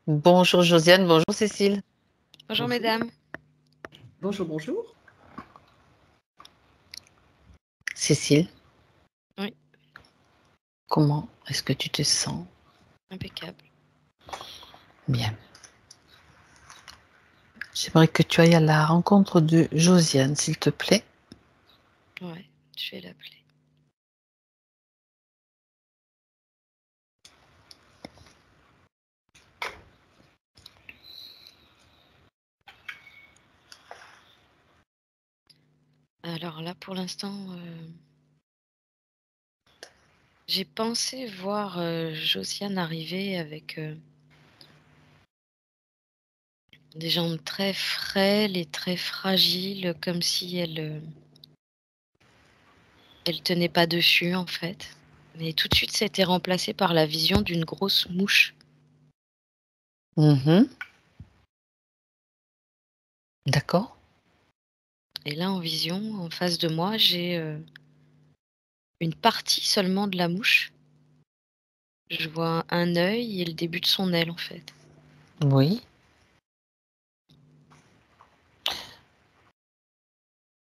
Bonjour Josiane, bonjour Cécile. Bonjour Bonjour. mesdames. Bonjour, bonjour. Cécile, Oui, comment est-ce que tu te sens? impeccable. Bien. J'aimerais que tu ailles à la rencontre de Josiane, s'il te plaît. Ouais, je vais l'appeler. Alors là, pour l'instant, j'ai pensé voir Josiane arriver avec des jambes très frêles et très fragiles, comme si elle tenait pas dessus en fait. Mais tout de suite, ça a été remplacé par la vision d'une grosse mouche. Mhm. D'accord. Et là, en vision, en face de moi, j'ai une partie seulement de la mouche. Je vois un œil et le début de son aile en fait. Oui.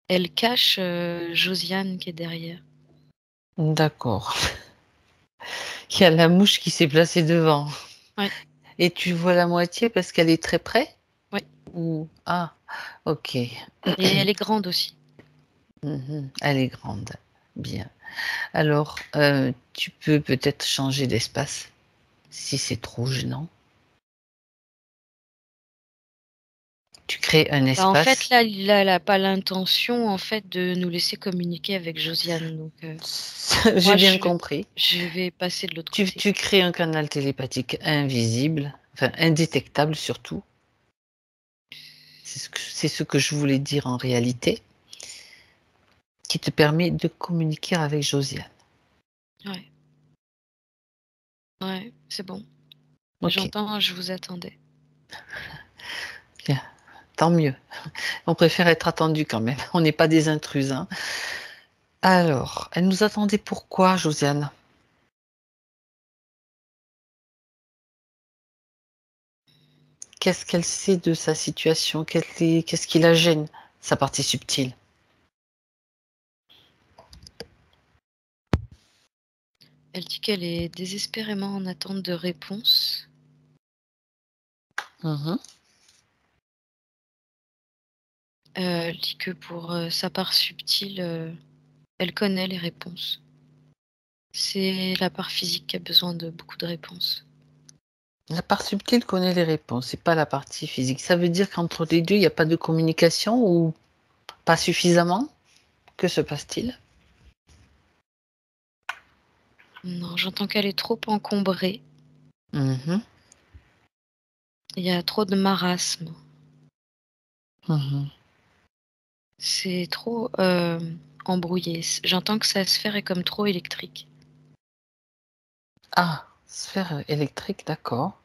Elle cache Josiane qui est derrière. D'accord. Il y a la mouche qui s'est placée devant. Ouais. Et tu vois la moitié parce qu'elle est très près? Ouais. Ou... Ah, ok. Et elle est grande aussi. Mhm. Elle est grande. Bien. Alors, tu peux peut-être changer d'espace si c'est trop gênant. Tu crées un Bah, en fait, espace. là, elle a pas l'intention, en fait, de nous laisser communiquer avec Josiane. Donc, J'ai moi, bien compris. je vais passer de l'autre Tu, côté. tu crées un canal télépathique invisible, enfin indétectable surtout. C'est ce que je voulais dire en réalité, qui te permet de communiquer avec Josiane. Ouais. Ouais, c'est bon. Ok, J'entends, je vous attendais. bien, tant mieux. On préfère être attendu quand même. On n'est pas des intrus, hein. Alors, elle nous attendait pourquoi, Josiane? Qu'est-ce qu'elle sait de sa situation? Qu'est-ce qui la gêne, sa partie subtile? Elle dit qu'elle est désespérément en attente de réponses. Mhm. Elle dit que pour sa part subtile, elle connaît les réponses. C'est la part physique qui a besoin de beaucoup de réponses. La part subtile connaît les réponses, c'est pas la partie physique. Ça veut dire qu'entre les deux, il n'y a pas de communication ou pas suffisamment? Que se passe-t-il? Non, j'entends qu'elle est trop encombrée. Mhm. Il y a trop de marasme. Mhm. C'est trop embrouillé. J'entends que sa sphère est comme trop électrique. Ah, sphère électrique, d'accord.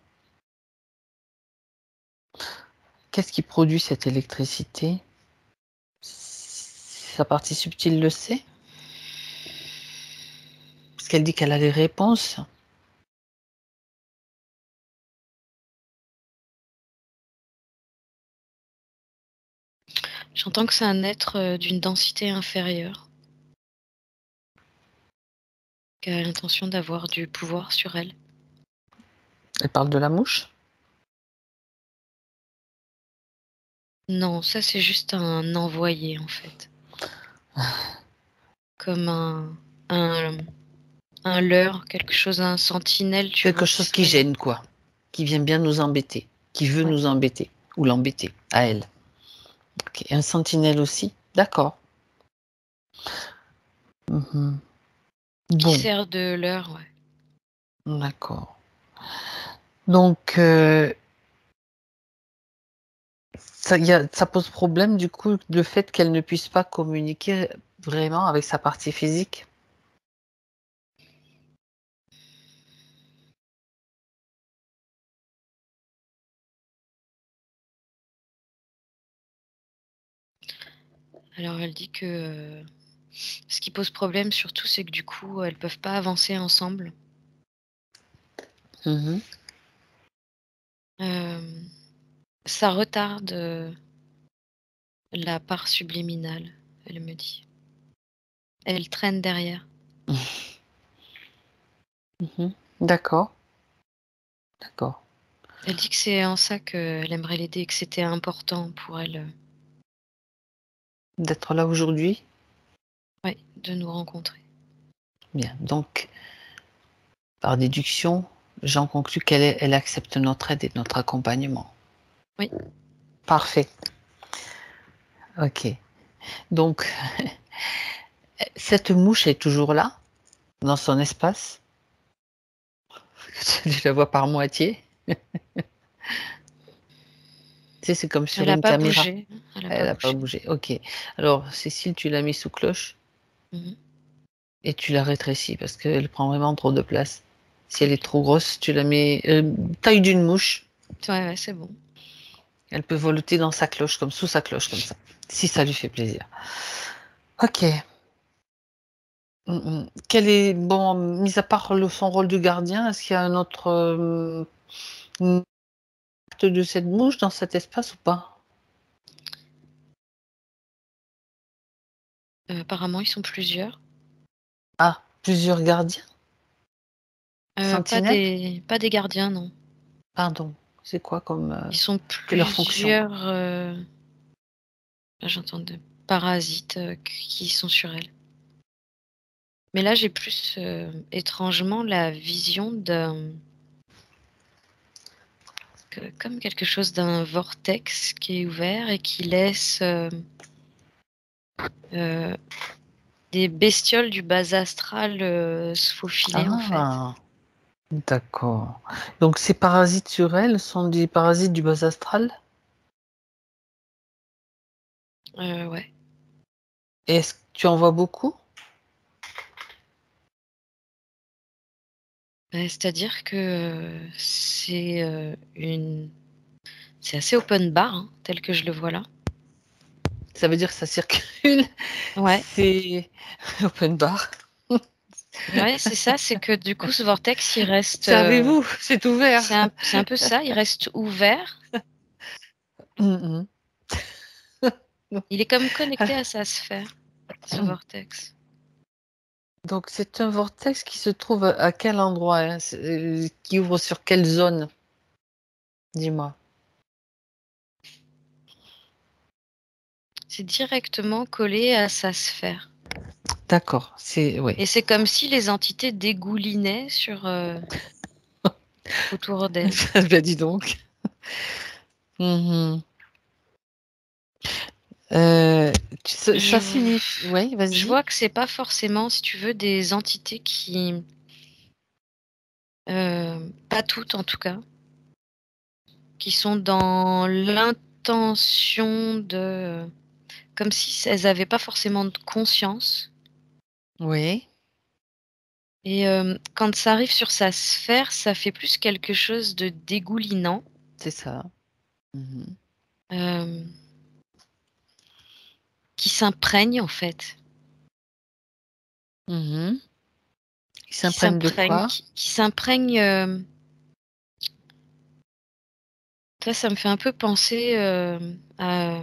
Qu'est-ce qui produit cette électricité? Sa partie subtile le sait? Parce qu'elle dit qu'elle a les réponses. J'entends que c'est un être d'une densité inférieure, qui a l'intention d'avoir du pouvoir sur elle. Elle parle de la mouche? Non, ça c'est juste un envoyé en fait. Comme un leurre, quelque chose, un sentinelle, tu Quelque vois, qui chose qui serait... gêne, quoi. Qui vient bien nous embêter. Qui veut Ouais. nous embêter. Ou l'embêter, à elle. Ok. Un sentinelle aussi? D'accord. Mhm. Qui Bon, sert de leurre, ouais. d'accord. Donc, ça pose problème, du coup, le fait qu'elle ne puisse pas communiquer vraiment avec sa partie physique. Alors elle dit que ce qui pose problème surtout, c'est que du coup, elles peuvent pas avancer ensemble. Mhm. ça retarde la part subliminale, elle me dit. Elle traîne derrière. Mhm. D'accord, d'accord. Elle dit que c'est en ça qu'elle aimerait l'aider, que c'était important pour elle, D'être là aujourd'hui? ouais, de nous rencontrer. Bien. Donc, par déduction, j'en conclus elle accepte notre aide et notre accompagnement. Oui. Parfait. OK. Donc, cette mouche est toujours là, dans son espace? Tu la vois par moitié? Tu sais, c'est comme Elle sur n'a une pas caméra. bougé, elle n'a Elle pas a pas bougé. bougé. OK. Alors, Cécile, tu l'as mis sous cloche Mmh. et tu la rétrécis parce qu'elle prend vraiment trop de place. Si elle est OK. trop grosse, tu la mets, taille d'une mouche. Ouais, ouais, c'est bon. Elle peut voleter dans sa cloche, comme sous sa cloche, comme ça, si ça lui fait plaisir. OK. Quel est bon, mis à part son rôle de gardien, est-ce qu'il y a un autre, acte de cette mouche dans cet espace ou pas? Apparemment, ils sont plusieurs. Ah, plusieurs gardiens? Pas Sentinelles? des gardiens, non. Pardon, c'est quoi comme, Ils sont quelle est leur fonction? plusieurs, là j'entends de parasites, qui sont sur elle. Mais là, j'ai plus, étrangement la vision d'un comme quelque chose d'un vortex qui est ouvert et qui laisse, heu, des bestioles du bas astral, se faufiler, en fait. Ah! D'accord. Donc ces parasites sur elle sont des parasites du bas astral? Ouais. Et est-ce que tu en vois beaucoup? C'est-à-dire que, c'est assez open bar, hein, tel que je le vois là. Ça veut dire que ça circule? Ouais, C'est open bar. ouais, c'est ça, c'est que du coup ce vortex il reste, Servez-vous, c'est ouvert. c'est un peu ça, il reste ouvert. Mmh mh. Il est comme connecté à sa sphère, ce vortex. Donc c'est un vortex qui se trouve à quel endroit, hein? Qui ouvre sur quelle zone? Dis-moi. C'est directement collé à sa sphère D'accord, c'est oui. et c'est comme si les entités dégoulinaient sur, autour d'elle. Bah, dis donc. Mmh mh. Je Ça signifie oui, je vas-y. vois que c'est pas forcément, si tu veux, des entités qui, pas toutes en tout cas, qui sont dans l'intention de comme si elles avaient pas forcément de conscience Oui, et quand ça arrive sur sa sphère, ça fait plus quelque chose de dégoulinant, c'est ça. Mmh mh. hem, qui s'imprègne en fait, Mmh. Ils qui s'imprègnent de s'imprègne, quoi? qui s'imprègne, ça me fait un peu penser, à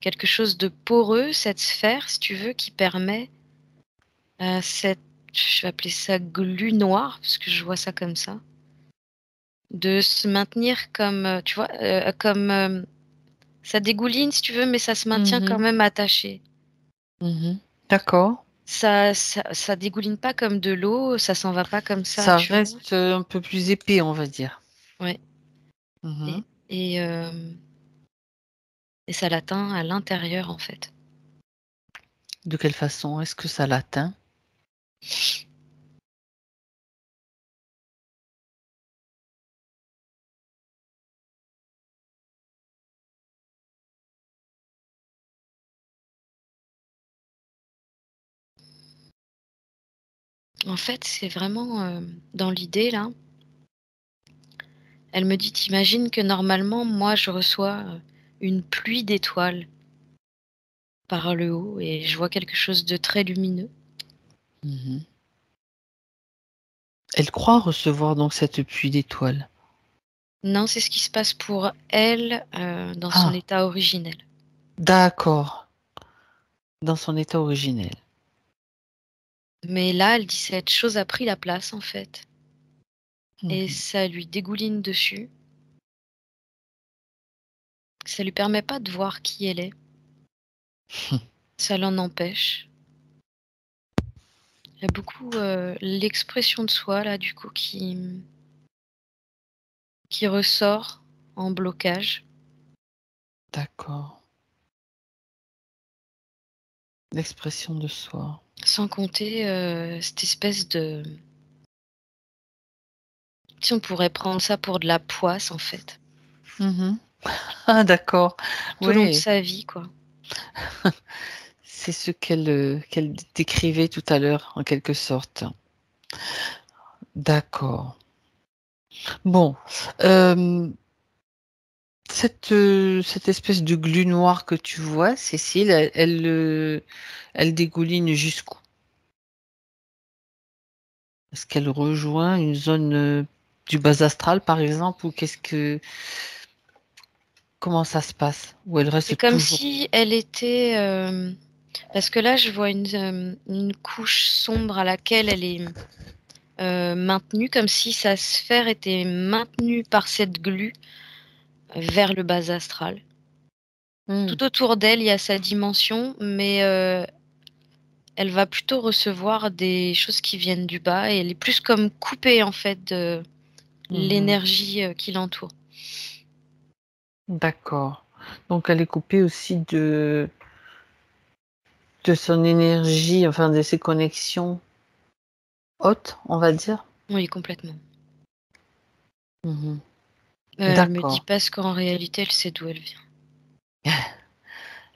quelque chose de poreux, cette sphère, si tu veux, qui permet à cette je vais appeler ça glu noir, parce que je vois ça comme ça, de se maintenir comme, tu vois, comme, ça dégouline si tu veux, mais ça se maintient quand Mmh. même attaché. Mmh. D'accord. Ça dégouline pas comme de l'eau, ça s'en va pas comme ça, Ça tu vois? reste, un peu plus épais, on va dire. Ouais Mmh. et et ça l'atteint à l'intérieur, en fait. De quelle façon est-ce que ça l'atteint? En fait, c'est vraiment, dans l'idée là, elle me dit: «Tu que normalement, moi, je reçois, une pluie d'étoiles par le haut et je vois quelque chose de très lumineux». Mmh. Elle croit recevoir donc cette pluie d'étoiles. Non, c'est ce qui se passe pour elle, dans son Ah, état originel. d'accord. Dans son état originel. Mais là, elle dit cette chose a pris la place, en fait, et Mmh. ça lui dégouline dessus. Ça lui permet pas de voir qui elle est. Ça l'en empêche. Il y a beaucoup, l'expression de soi là, du coup, qui ressort en blocage. D'accord. L'expression de soi. Sans compter, cette espèce de si on pourrait prendre ça pour de la poisse, en fait, Mmh. Ah d'accord. tout au long de Oui, sa vie, quoi. c'est ce qu'elle décrivait tout à l'heure, en quelque sorte. D'accord. Bon, hem, cette espèce de glu noir que tu vois, Cécile, elle dégouline jusqu'où? Est-ce qu'elle rejoint une zone, du bas astral, par exemple? Ou comment ça se passe? Ou elle C'est reste comme toujours si elle était, parce que là, je vois une couche sombre à laquelle elle est, maintenue, comme si sa sphère était maintenue par cette glu vers le bas astral. mmh, Tout autour d'elle, il y a sa dimension, mais elle va plutôt recevoir des choses qui viennent du bas et elle est plus comme coupée, en fait, de mmh. l'énergie, qui l'entoure. D'accord. Donc elle est coupée aussi de son énergie, enfin de ses connexions hautes, on va dire? Oui, complètement. Mmh. Elle me dit D'accord. parce qu'en réalité, elle sait d'où elle vient.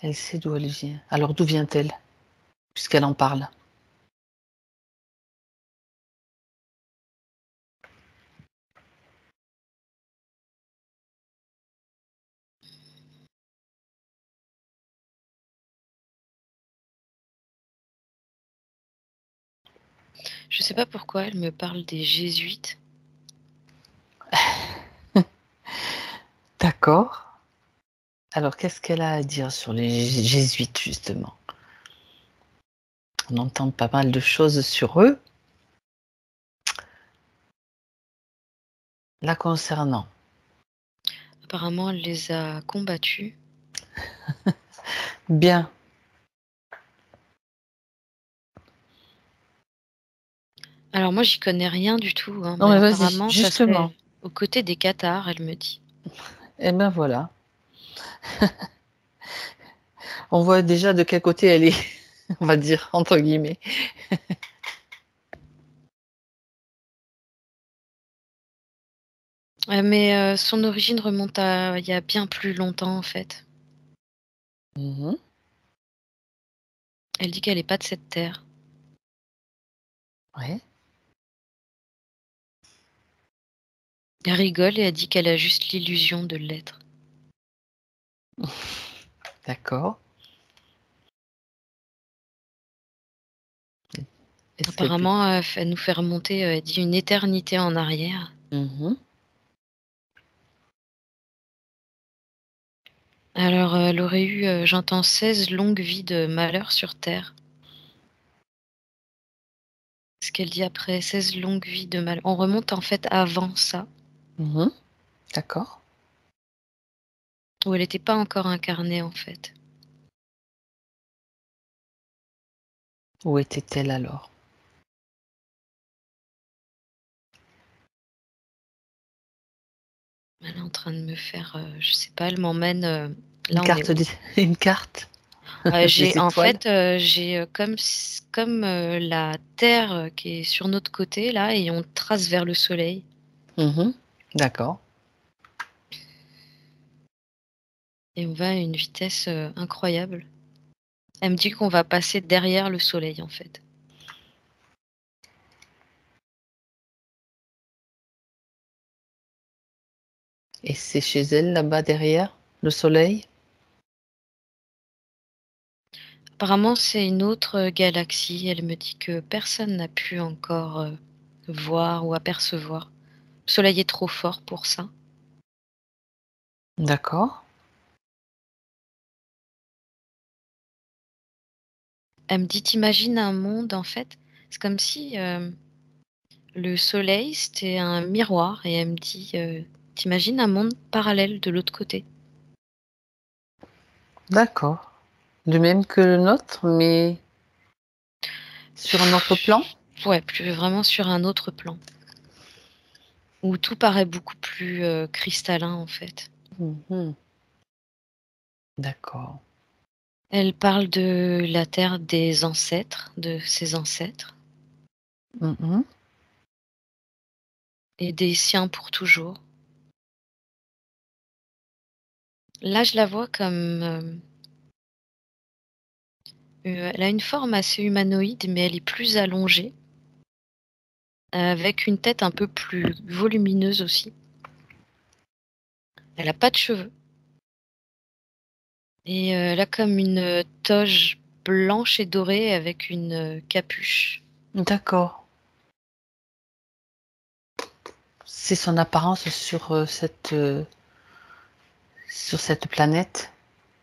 Elle sait d'où elle vient. Alors d'où vient-elle? Puisqu'elle en parle? Je sais pas pourquoi elle me parle des jésuites. D'accord. Alors qu'est-ce qu'elle a à dire sur les jésuites, justement? On entend pas mal de choses sur eux, la concernant. Apparemment, elle les a combattus. Bien. Alors moi, j'y connais rien du tout, hein, Non mais mais vas-y, apparemment, ça justement. serait aux côtés des cathares, elle me dit. Et ben voilà. On voit déjà de quel côté elle est, on va dire, entre guillemets. Mais son origine remonte à il y a bien plus longtemps, en fait. Mmh. Elle dit qu'elle est pas de cette terre. Ouais. Elle rigole et elle dit qu'elle a juste l'illusion de l'être. D'accord. Est-ce qu'elle peut Apparemment, elle nous fait remonter, elle dit une éternité en arrière. mmh. Alors, elle aurait eu, j'entends 16 longues vies de malheur sur terre. Ce qu'elle dit après 16 longues vies de malheur. On remonte en fait avant ça, Mmh. D'accord. où elle était pas encore incarnée en fait. Où était-elle alors? Elle est en train de me faire, je sais pas, elle m'emmène, Une là on est carte où? des une carte J'ai des en étoiles? fait, j'ai, comme, la terre, qui est sur notre côté là et on trace vers le soleil Mmh. D'accord. et on va à une vitesse, incroyable. Elle me dit qu'on va passer derrière le soleil en fait. Et c'est chez elle, là-bas derrière, le soleil? Apparemment, c'est une autre, galaxie. Elle me dit que personne n'a pu encore, voir ou apercevoir. Le soleil est trop fort pour ça. D'accord. Elle me dit: «Tu un monde en fait?» C'est comme si, le soleil, c'était un miroir et elle me dit, «Tu un monde parallèle de l'autre côté?» D'accord. Le même que le nôtre, mais sur un autre plan? Ouais, plus vraiment sur un autre plan, où tout paraît beaucoup plus, cristallin en fait. Mmh. D'accord. Elle parle de la terre des ancêtres, de ses ancêtres Mmh. et des siens pour toujours. Là, je la vois comme, elle a une forme assez humanoïde, mais elle est plus allongée, avec une tête un peu plus volumineuse aussi. Elle a pas de cheveux et elle a comme une toge blanche et dorée avec une, capuche. D'accord. C'est son apparence sur cette planète?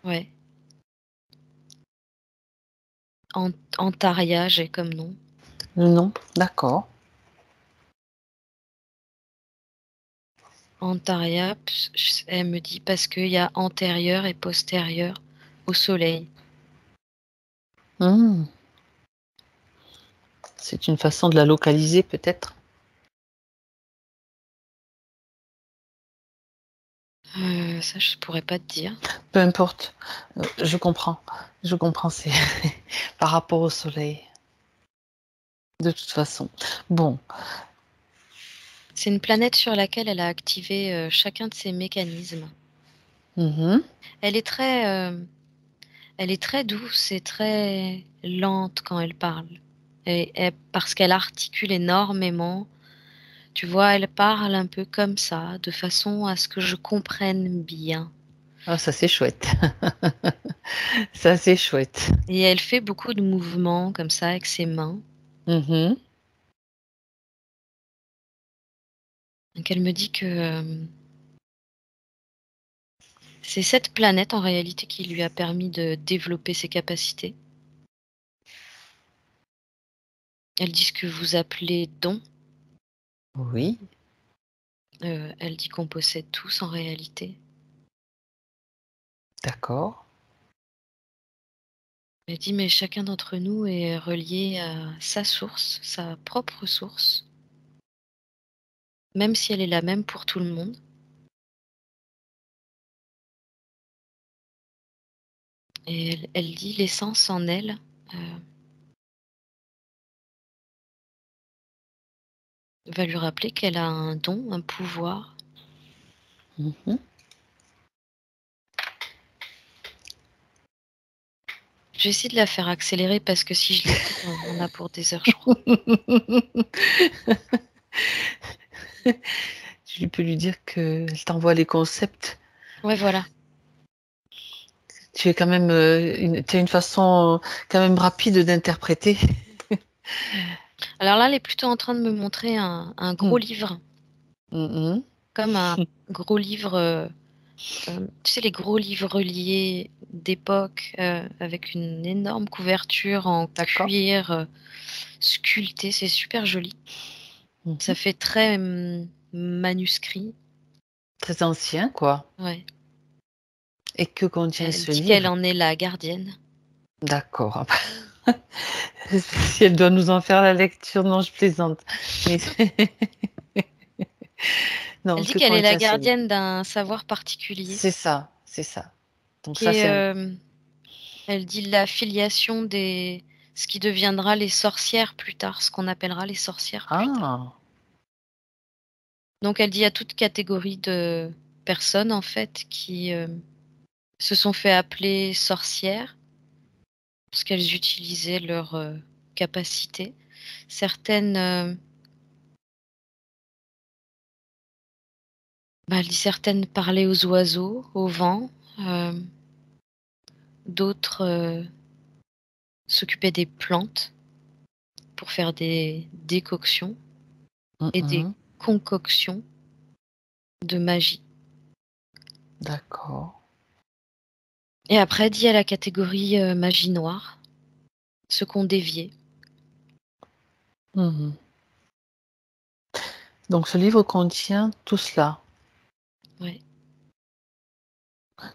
Ouais, Antaria, j'ai comme nom. Le nom? D'accord. Antaria, elle me dit parce qu'il y a antérieur et postérieur au soleil. Mmh. C'est une façon de la localiser peut-être? Ça, je pourrais pas te dire. Peu importe, je comprends, c'est par rapport au soleil, de toute façon. Bon, C'est une planète sur laquelle elle a activé, chacun de ses mécanismes. mmh Elle est très, elle est très douce et très lente quand elle parle et parce qu'elle articule énormément. Tu vois, elle parle un peu comme ça, de façon à ce que je comprenne bien Ah ça c'est chouette. Ça c'est chouette. et elle fait beaucoup de mouvements comme ça avec ses mains. Mmh Donc elle me dit que, c'est cette planète en réalité qui lui a permis de développer ses capacités. Elle dit ce que vous appelez don, Oui, elle dit qu'on possède tous en réalité. d'accord. Elle dit: «Mais chacun d'entre nous est relié à sa source, sa propre source, même si elle est la même pour tout le monde». Et elle dit l'essence en elle, heu, va lui rappeler qu'elle a un don, un pouvoir. Mmh Je vais essayer de la faire accélérer parce que si je l'écoute, on en a pour des heures, je crois. Tu peux lui dire qu'elle t'envoie les concepts. Ouais, voilà. Tu es quand même, tu as une façon, quand même rapide d'interpréter. Alors là, elle est plutôt en train de me montrer un gros Mmh. livre, Mmh comme un gros livre, tu sais les gros livres reliés d'époque, avec une énorme couverture en D'accord. cuir, sculpté, c'est super joli. Ça Mmh fait très, manuscrit, Très ancien quoi. ouais. Et que contient Elle ce dit qu'elle livre? en est la gardienne. D'accord. Ah bah, si elle doit nous en faire la lecture, non je plaisante. Mais non, Elle dit que qu'elle est la contient ce livre? gardienne d'un savoir particulier C'est ça, c'est ça. Donc qui ça est, c'est elle dit la filiation des ce qui deviendra les sorcières plus tard, ce qu'on appellera les sorcières plus tard. ah! Donc elle dit à toute catégorie de personnes en fait qui, se sont fait appeler sorcières parce qu'elles utilisaient leurs, capacités. Certaines, elle dit certaines parlaient aux oiseaux, au vent, d'autres, s'occupaient des plantes pour faire des décoctions Mmh et des mh. concoctions de magie. D'accord. Et après, dit à la catégorie magie noire, ceux qui ont dévié. Mhm. Donc ce livre contient tout cela, Ouais.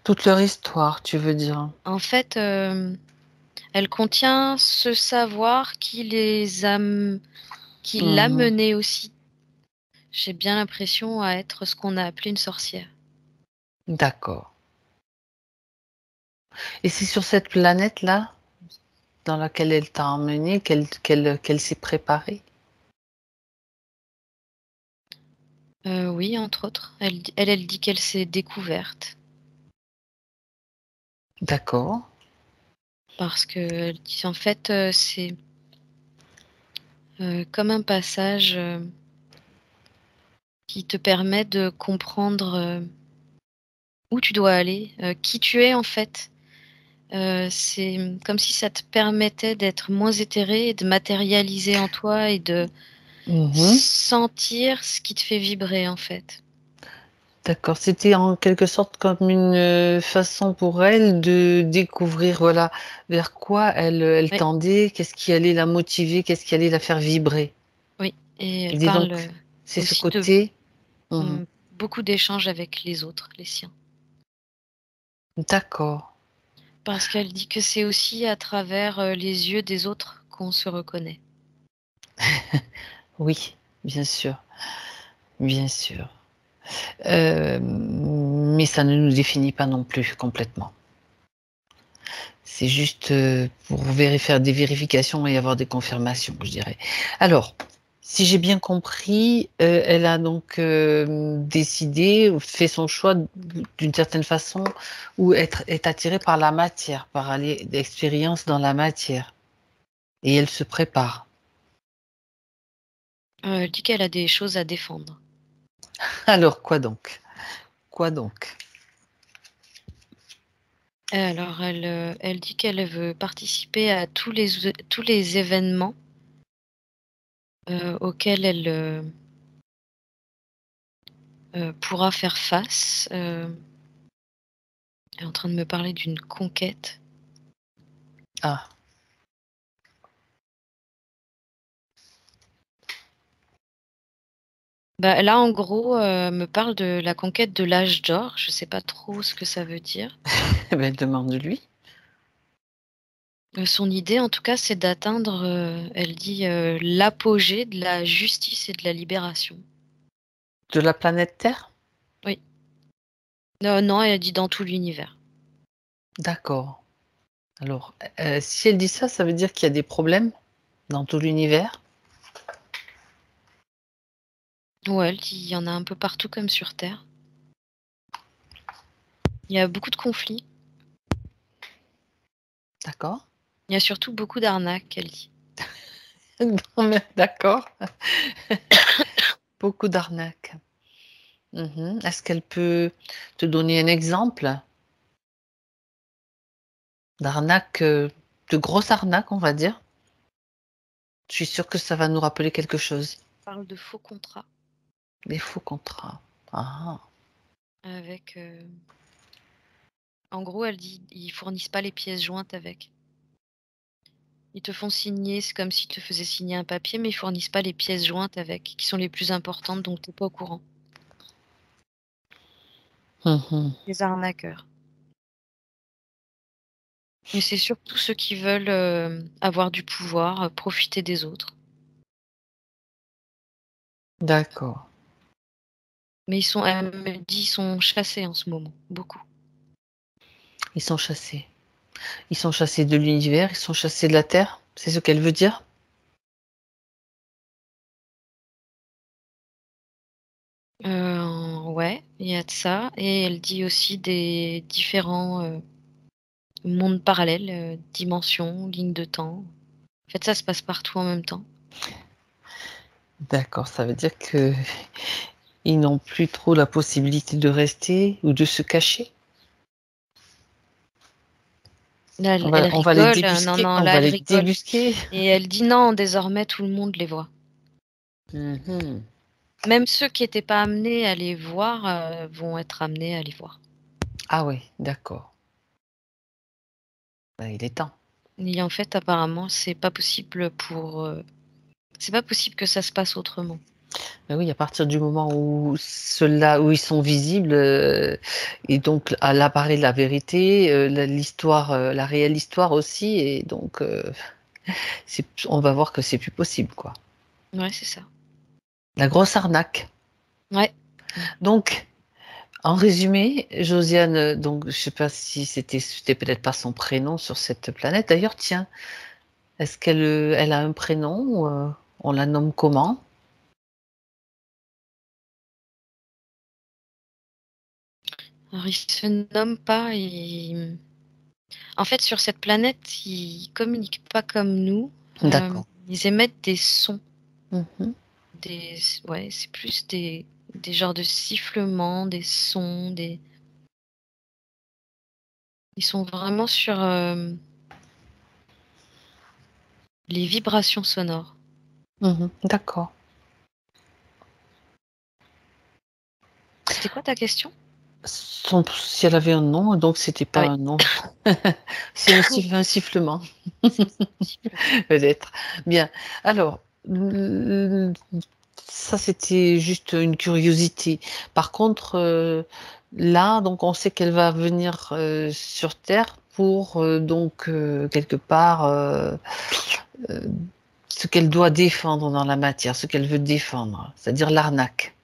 toute leur histoire, tu veux dire. En fait, elle contient ce savoir qui l'a Mhm. mené aussi. J'ai bien l'impression à être ce qu'on a appelé une sorcière. D'accord. Et c'est sur cette planète-là, dans laquelle elle t'a emmené, qu'elle s'est préparée. Oui, entre autres. Elle dit qu'elle s'est découverte. D'accord. Parce que elle dit, en fait, c'est comme un passage qui te permet de comprendre où tu dois aller, qui tu es en fait. C'est comme si ça te permettait d'être moins éthéré et de matérialiser en toi et de Mhm. sentir ce qui te fait vibrer en fait. D'accord. C'était en quelque sorte comme une façon pour elle de découvrir, voilà, vers quoi elle Oui, tendait, qu'est-ce qui allait la motiver, qu'est-ce qui allait la faire vibrer. oui. Et Et elle dis parle donc, c'est ce aussi de côté. Mhm. beaucoup d'échanges avec les autres, les siens. D'accord. Parce qu'elle dit que c'est aussi à travers les yeux des autres qu'on se reconnaît. Oui, bien sûr, bien sûr. Mais ça ne nous définit pas non plus complètement. C'est juste, pour faire des vérifications et avoir des confirmations, je dirais. Alors, si j'ai bien compris, elle a donc, décidé ou fait son choix d'une certaine façon ou est attirée par la matière, par aller d'expérience dans la matière et elle se prépare. Elle dit qu'elle a des choses à défendre. Alors quoi donc? Quoi donc? Alors elle dit qu'elle veut participer à tous les événements auxquels elle pourra faire face. Elle est en train de me parler d'une conquête. Ah, Bah, là, en gros, me parle de la conquête de l'âge d'or. Je sais pas trop ce que ça veut dire. eh ben, demande-lui. Son idée, en tout cas, c'est d'atteindre, elle dit, l'apogée de la justice et de la libération. De la planète Terre? Oui. Non, elle a dit dans tout l'univers. D'accord. Alors, si elle dit ça, ça veut dire qu'il y a des problèmes dans tout l'univers? Ouais, elle dit il y en a un peu partout comme sur Terre. Il y a beaucoup de conflits. D'accord. Il y a surtout beaucoup d'arnaques, elle dit. Non, mais d'accord. Beaucoup d'arnaques. Mmh. Est-ce qu'elle peut te donner un exemple d'arnaque, de grosse arnaque, on va dire? Je suis sûre que ça va nous rappeler quelque chose. Elle parle de faux contrats Des faux contrats. Ah! avec, en gros, elle dit ils fournissent pas les pièces jointes avec. Ils te font signer, c'est comme s'ils te faisaient signer un papier, mais ils fournissent pas les pièces jointes avec, qui sont les plus importantes, donc tu es pas au courant. Mmh. Les arnaqueurs. Et c'est surtout ceux qui veulent, avoir du pouvoir, profiter des autres. D'accord. Mais elle me dit, ils sont chassés en ce moment, beaucoup. Ils sont chassés. Ils sont chassés de l'univers, ils sont chassés de la Terre? C'est ce qu'elle veut dire? Ouais, il y a de ça et elle dit aussi des différents, mondes parallèles, dimensions, lignes de temps. En fait, ça se passe partout en même temps. D'accord, ça veut dire qu'ils n'ont plus trop la possibilité de rester ou de se cacher? Là, On elle va on va les rigole, non, débusquer, non, on là, va elle les rigole débusquer. et elle dit: «Non, désormais tout le monde les voit». Mmh. Même ceux qui étaient pas amenés à les voir, vont être amenés à les voir. Ah oui, d'accord. Ben, il est temps. Et en fait, apparemment, c'est pas possible que ça se passe autrement. Ben oui, à partir du moment où ceux-là, où ils sont visibles, et donc à l'apparaît la vérité, l'histoire, la réelle histoire aussi, et donc on va voir que c'est plus possible, quoi. Ouais, c'est ça. La grosse arnaque. Ouais. Donc, en résumé, Josiane, donc je sais pas si c'était peut-être pas son prénom sur cette planète. D'ailleurs, tiens, est-ce qu'elle a un prénom ou, on la nomme comment? Alors, ils se nomment pas, en fait, sur cette planète, ils communiquent pas comme nous. D'accord. Ils émettent des sons, Mmh. ouais, c'est plus des genres de sifflements, des sons, ils sont vraiment sur, les vibrations sonores. D'accord. C'était quoi ta question? Si elle avait un nom, donc c'était Ah pas oui, un nom. C'est un sifflement, c'est ça, sifflement. peut-être. Bien. Alors, l ça c'était juste une curiosité. Par contre, là, donc on sait qu'elle va venir, sur terre pour, donc, quelque part, heu, ce qu'elle doit défendre dans la matière, ce qu'elle veut défendre, c'est-à-dire l'arnaque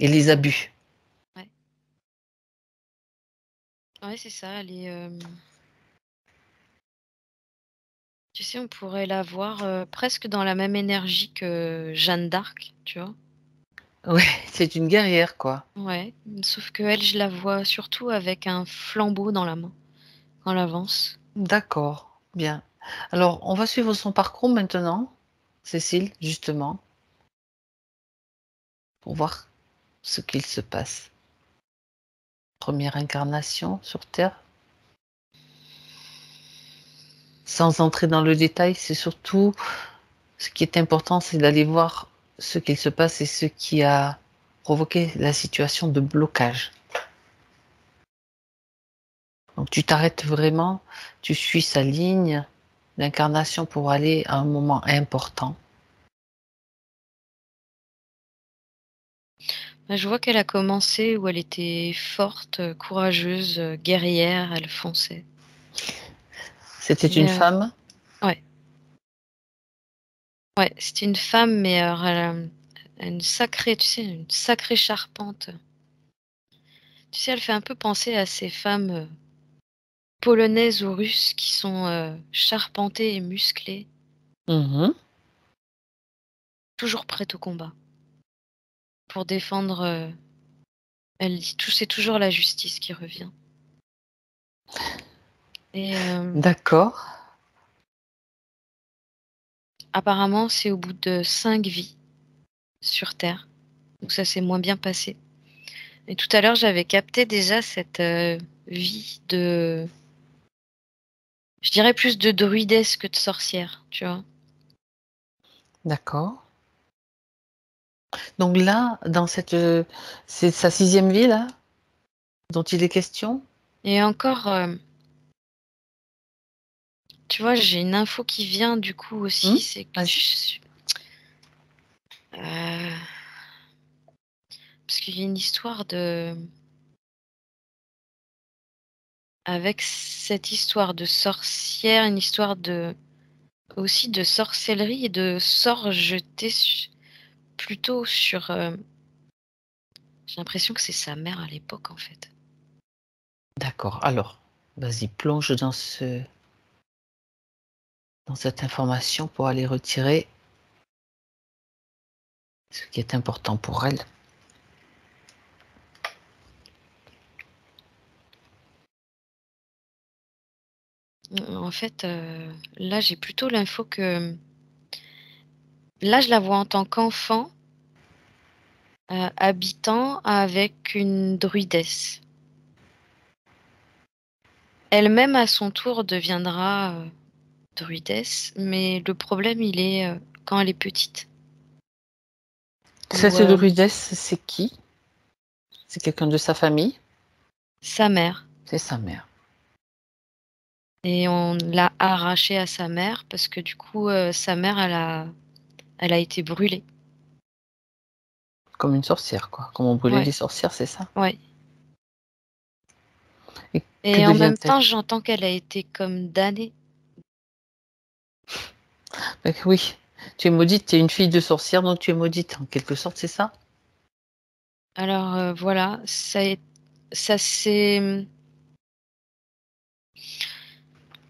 et les abus. Ouais. Ouais, c'est ça, elle est, tu sais, on pourrait la voir, presque dans la même énergie que Jeanne d'Arc, tu vois? Ouais, c'est une guerrière, quoi. Ouais, sauf qu'elle, je la vois surtout avec un flambeau dans la main, quand elle avance. D'accord, bien. Alors, on va suivre son parcours maintenant, Cécile, justement, pour voir ce qu'il se passe. Première incarnation sur Terre. Sans entrer dans le détail, c'est surtout ce qui est important, c'est d'aller voir ce qu'il se passe et ce qui a provoqué la situation de blocage. Donc tu t'arrêtes vraiment, tu suis sa ligne d'incarnation pour aller à un moment important. Bah, je vois qu'elle a commencé où elle était forte, courageuse, guerrière, elle fonçait. C'était Et une femme? ouais, ouais, c'était une femme, mais alors elle a une sacrée, tu sais, une sacrée charpente. Tu sais, elle fait un peu penser à ces femmes, polonaises ou russes qui sont, charpentées et musclées, Mmh. toujours prêtes au combat pour défendre, elle dit tout c'est toujours la justice qui revient et D'accord. apparemment, c'est au bout de 5 vies sur terre, donc ça s'est moins bien passé et tout à l'heure, j'avais capté déjà cette, vie de je dirais plus de druidesse que de sorcière, tu vois? D'accord. Donc là, dans cette, c'est sa sixième vie là, dont il est question? Et encore, tu vois, j'ai une info qui vient du coup aussi, Mmh? c'est que Vas-y. parce qu'il y a une histoire de avec cette histoire de sorcière, une histoire de aussi de sorcellerie et de sorts jetés plutôt sur, j'ai l'impression que c'est sa mère à l'époque, en fait. D'accord. Alors, vas-y, plonge dans cette information pour aller retirer ce qui est important pour elle. En fait, là, j'ai plutôt l'info que là, je la vois en tant qu'enfant, habitant avec une druidesse. Elle-même, à son tour, deviendra, druidesse, mais le problème, il est, quand elle est petite. Ou, Cette druidesse, c'est qui? C'est quelqu'un de sa famille? Sa mère. C'est sa mère. Et on l'a arraché à sa mère parce que du coup, sa mère, elle a été brûlée. Comme une sorcière, quoi. Comme on brûlait Ouais, les sorcières, c'est ça? ouais. Et que Et en même devient-elle? temps, j'entends qu'elle a été comme damnée. Oui, tu es maudite, tu es une fille de sorcière, donc tu es maudite, en quelque sorte, c'est ça? Alors, voilà, ça c'est,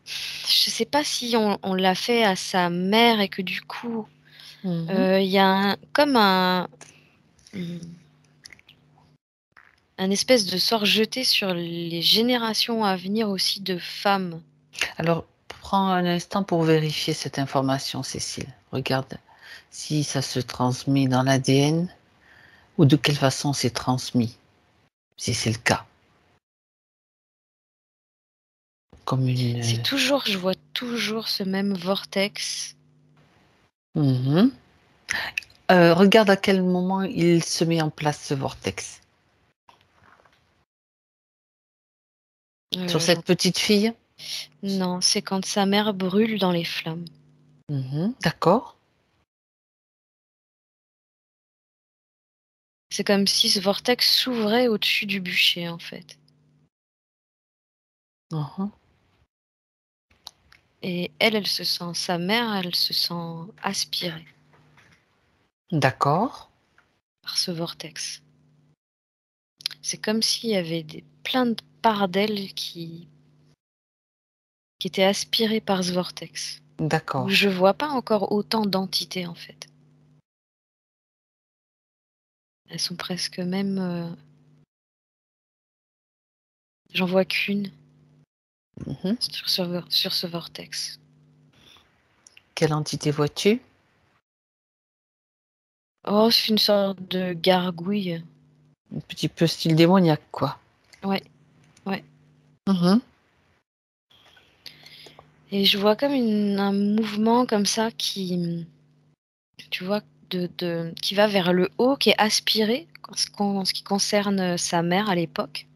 je sais pas si on l'a fait à sa mère et que du coup, Mhm. il y a comme mmh, un espèce de sort jeté sur les générations à venir aussi de femmes. Alors, prends un instant pour vérifier cette information, Cécile. Regarde si ça se transmet dans l'ADN ou de quelle façon c'est transmis, si c'est le cas. Comme C'est une... toujours Je vois toujours ce même vortex. Mhm. Regarde à quel moment il se met en place ce vortex. Sur J'en cette petite fille? Non, c'est quand sa mère brûle dans les flammes. Mhm. D'accord. C'est comme si ce vortex s'ouvrait au-dessus du bûcher, en fait. Mhm. Et elle se sent sa mère, elle se sent aspirée D'accord. par ce vortex. C'est comme s'il y avait plein de parts d'elle qui étaient aspirées par ce vortex. Où D'accord. je vois pas encore autant d'entités, en fait. Elles sont presque même, j'en vois qu'une Mhm. sur ce vortex. Quelle entité vois-tu? Oh, c'est une sorte de gargouille. Un petit peu style démoniaque, quoi. Ouais, ouais. Mhm. Et je vois comme un mouvement comme ça tu vois, qui va vers le haut, qui est aspiré en ce qui concerne sa mère à l'époque.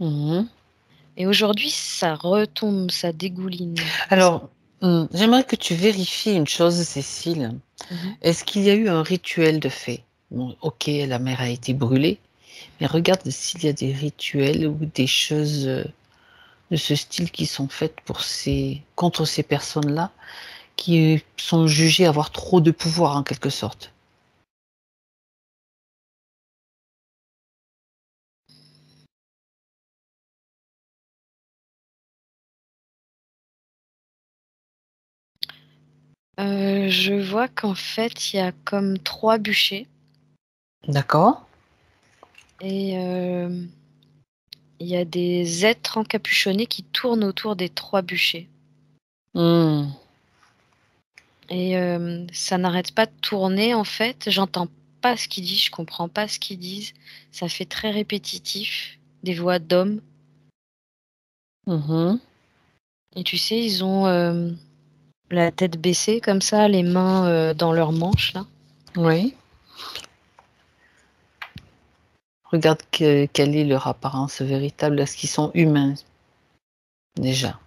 Mhm. Et aujourd'hui, ça retombe, ça dégouline. Alors, j'aimerais que tu vérifies une chose, Cécile. Mhm. Est-ce qu'il y a eu un rituel de fait? Bon, ok, la mère a été brûlée, mais regarde s'il y a des rituels ou des choses de ce style qui sont faites contre ces personnes-là, qui sont jugées avoir trop de pouvoir en quelque sorte. Je vois qu'en fait, il y a comme 3 bûchers D'accord? et il y a des êtres encapuchonnés qui tournent autour des 3 bûchers Hmm. et ça n'arrête pas de tourner en fait. J'entends pas ce qu'ils disent, je comprends pas ce qu'ils disent. Ça fait très répétitif, des voix d'hommes Mhm. et tu sais, ils ont, la tête baissée comme ça, les mains, dans leurs manches là. Oui. Regarde quelle est leur apparence véritable. Est-ce qu'ils sont humains déjà?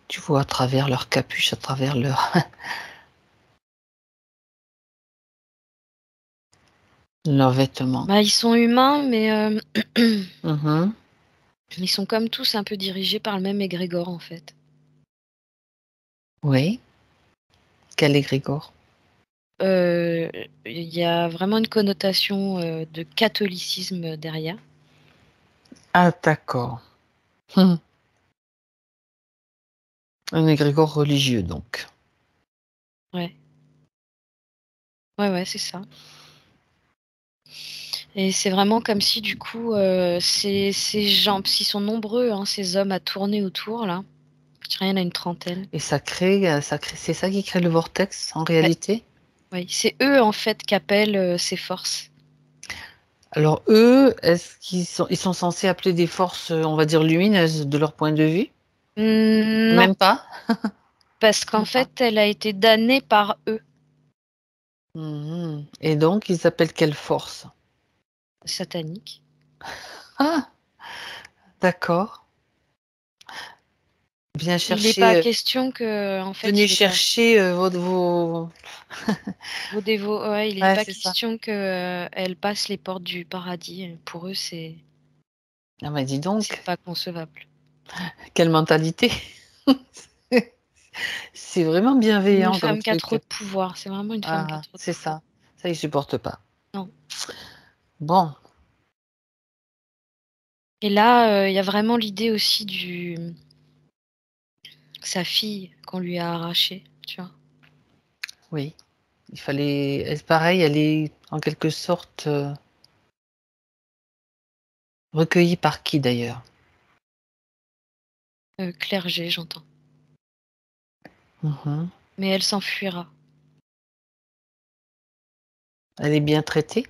Tu vois à travers leur capuche, à travers leurs vêtements. Bah, ils sont humains mais Mhm. ils sont comme tous un peu dirigés par le même égrégore en fait. Oui. Quel égrégore? Il y a vraiment une connotation, de catholicisme derrière. Ah, d'accord. Hmm. Un égrégore religieux, donc. Ouais. Ouais, ouais, c'est ça. Et c'est vraiment comme si du coup, ces gens, s'ils sont nombreux, hein, ces hommes à tourner autour là, je dirais il y en a une trentaine. Et c'est ça qui crée le vortex, en Ouais, réalité? oui, c'est eux en fait qu'appellent, ces forces. Alors eux, ils sont censés appeler des forces, on va dire lumineuses, de leur point de vue? Non, Même pas? parce qu'en Même pas. fait, elle a été damnée par eux, Mhm. Et donc, ils appellent quelle force? sataniques. Ah, d'accord. Viens Il n'est pas chercher, question que, en fait, venez il est pas chercher vos... vos dévots. Ouais, il n'est Ouais, pas c'est ça. question que elle passe les portes du paradis. Pour eux, c'est Ah bah dis donc, pas concevable. quelle mentalité. C'est vraiment Une bienveillant comme femme qui a truc. trop de pouvoir. C'est vraiment une femme qui a Ah, trop de c'est pouvoir. ça. Ça, ils supportent pas. Non. Bon, Et là, il y a vraiment l'idée aussi sa fille qu'on lui a arrachée, tu vois. oui. Il fallait... Pareil, elle est en quelque sorte recueillie par qui d'ailleurs? Clergé, j'entends. Mhm. Mais elle s'enfuira. Elle est bien traitée?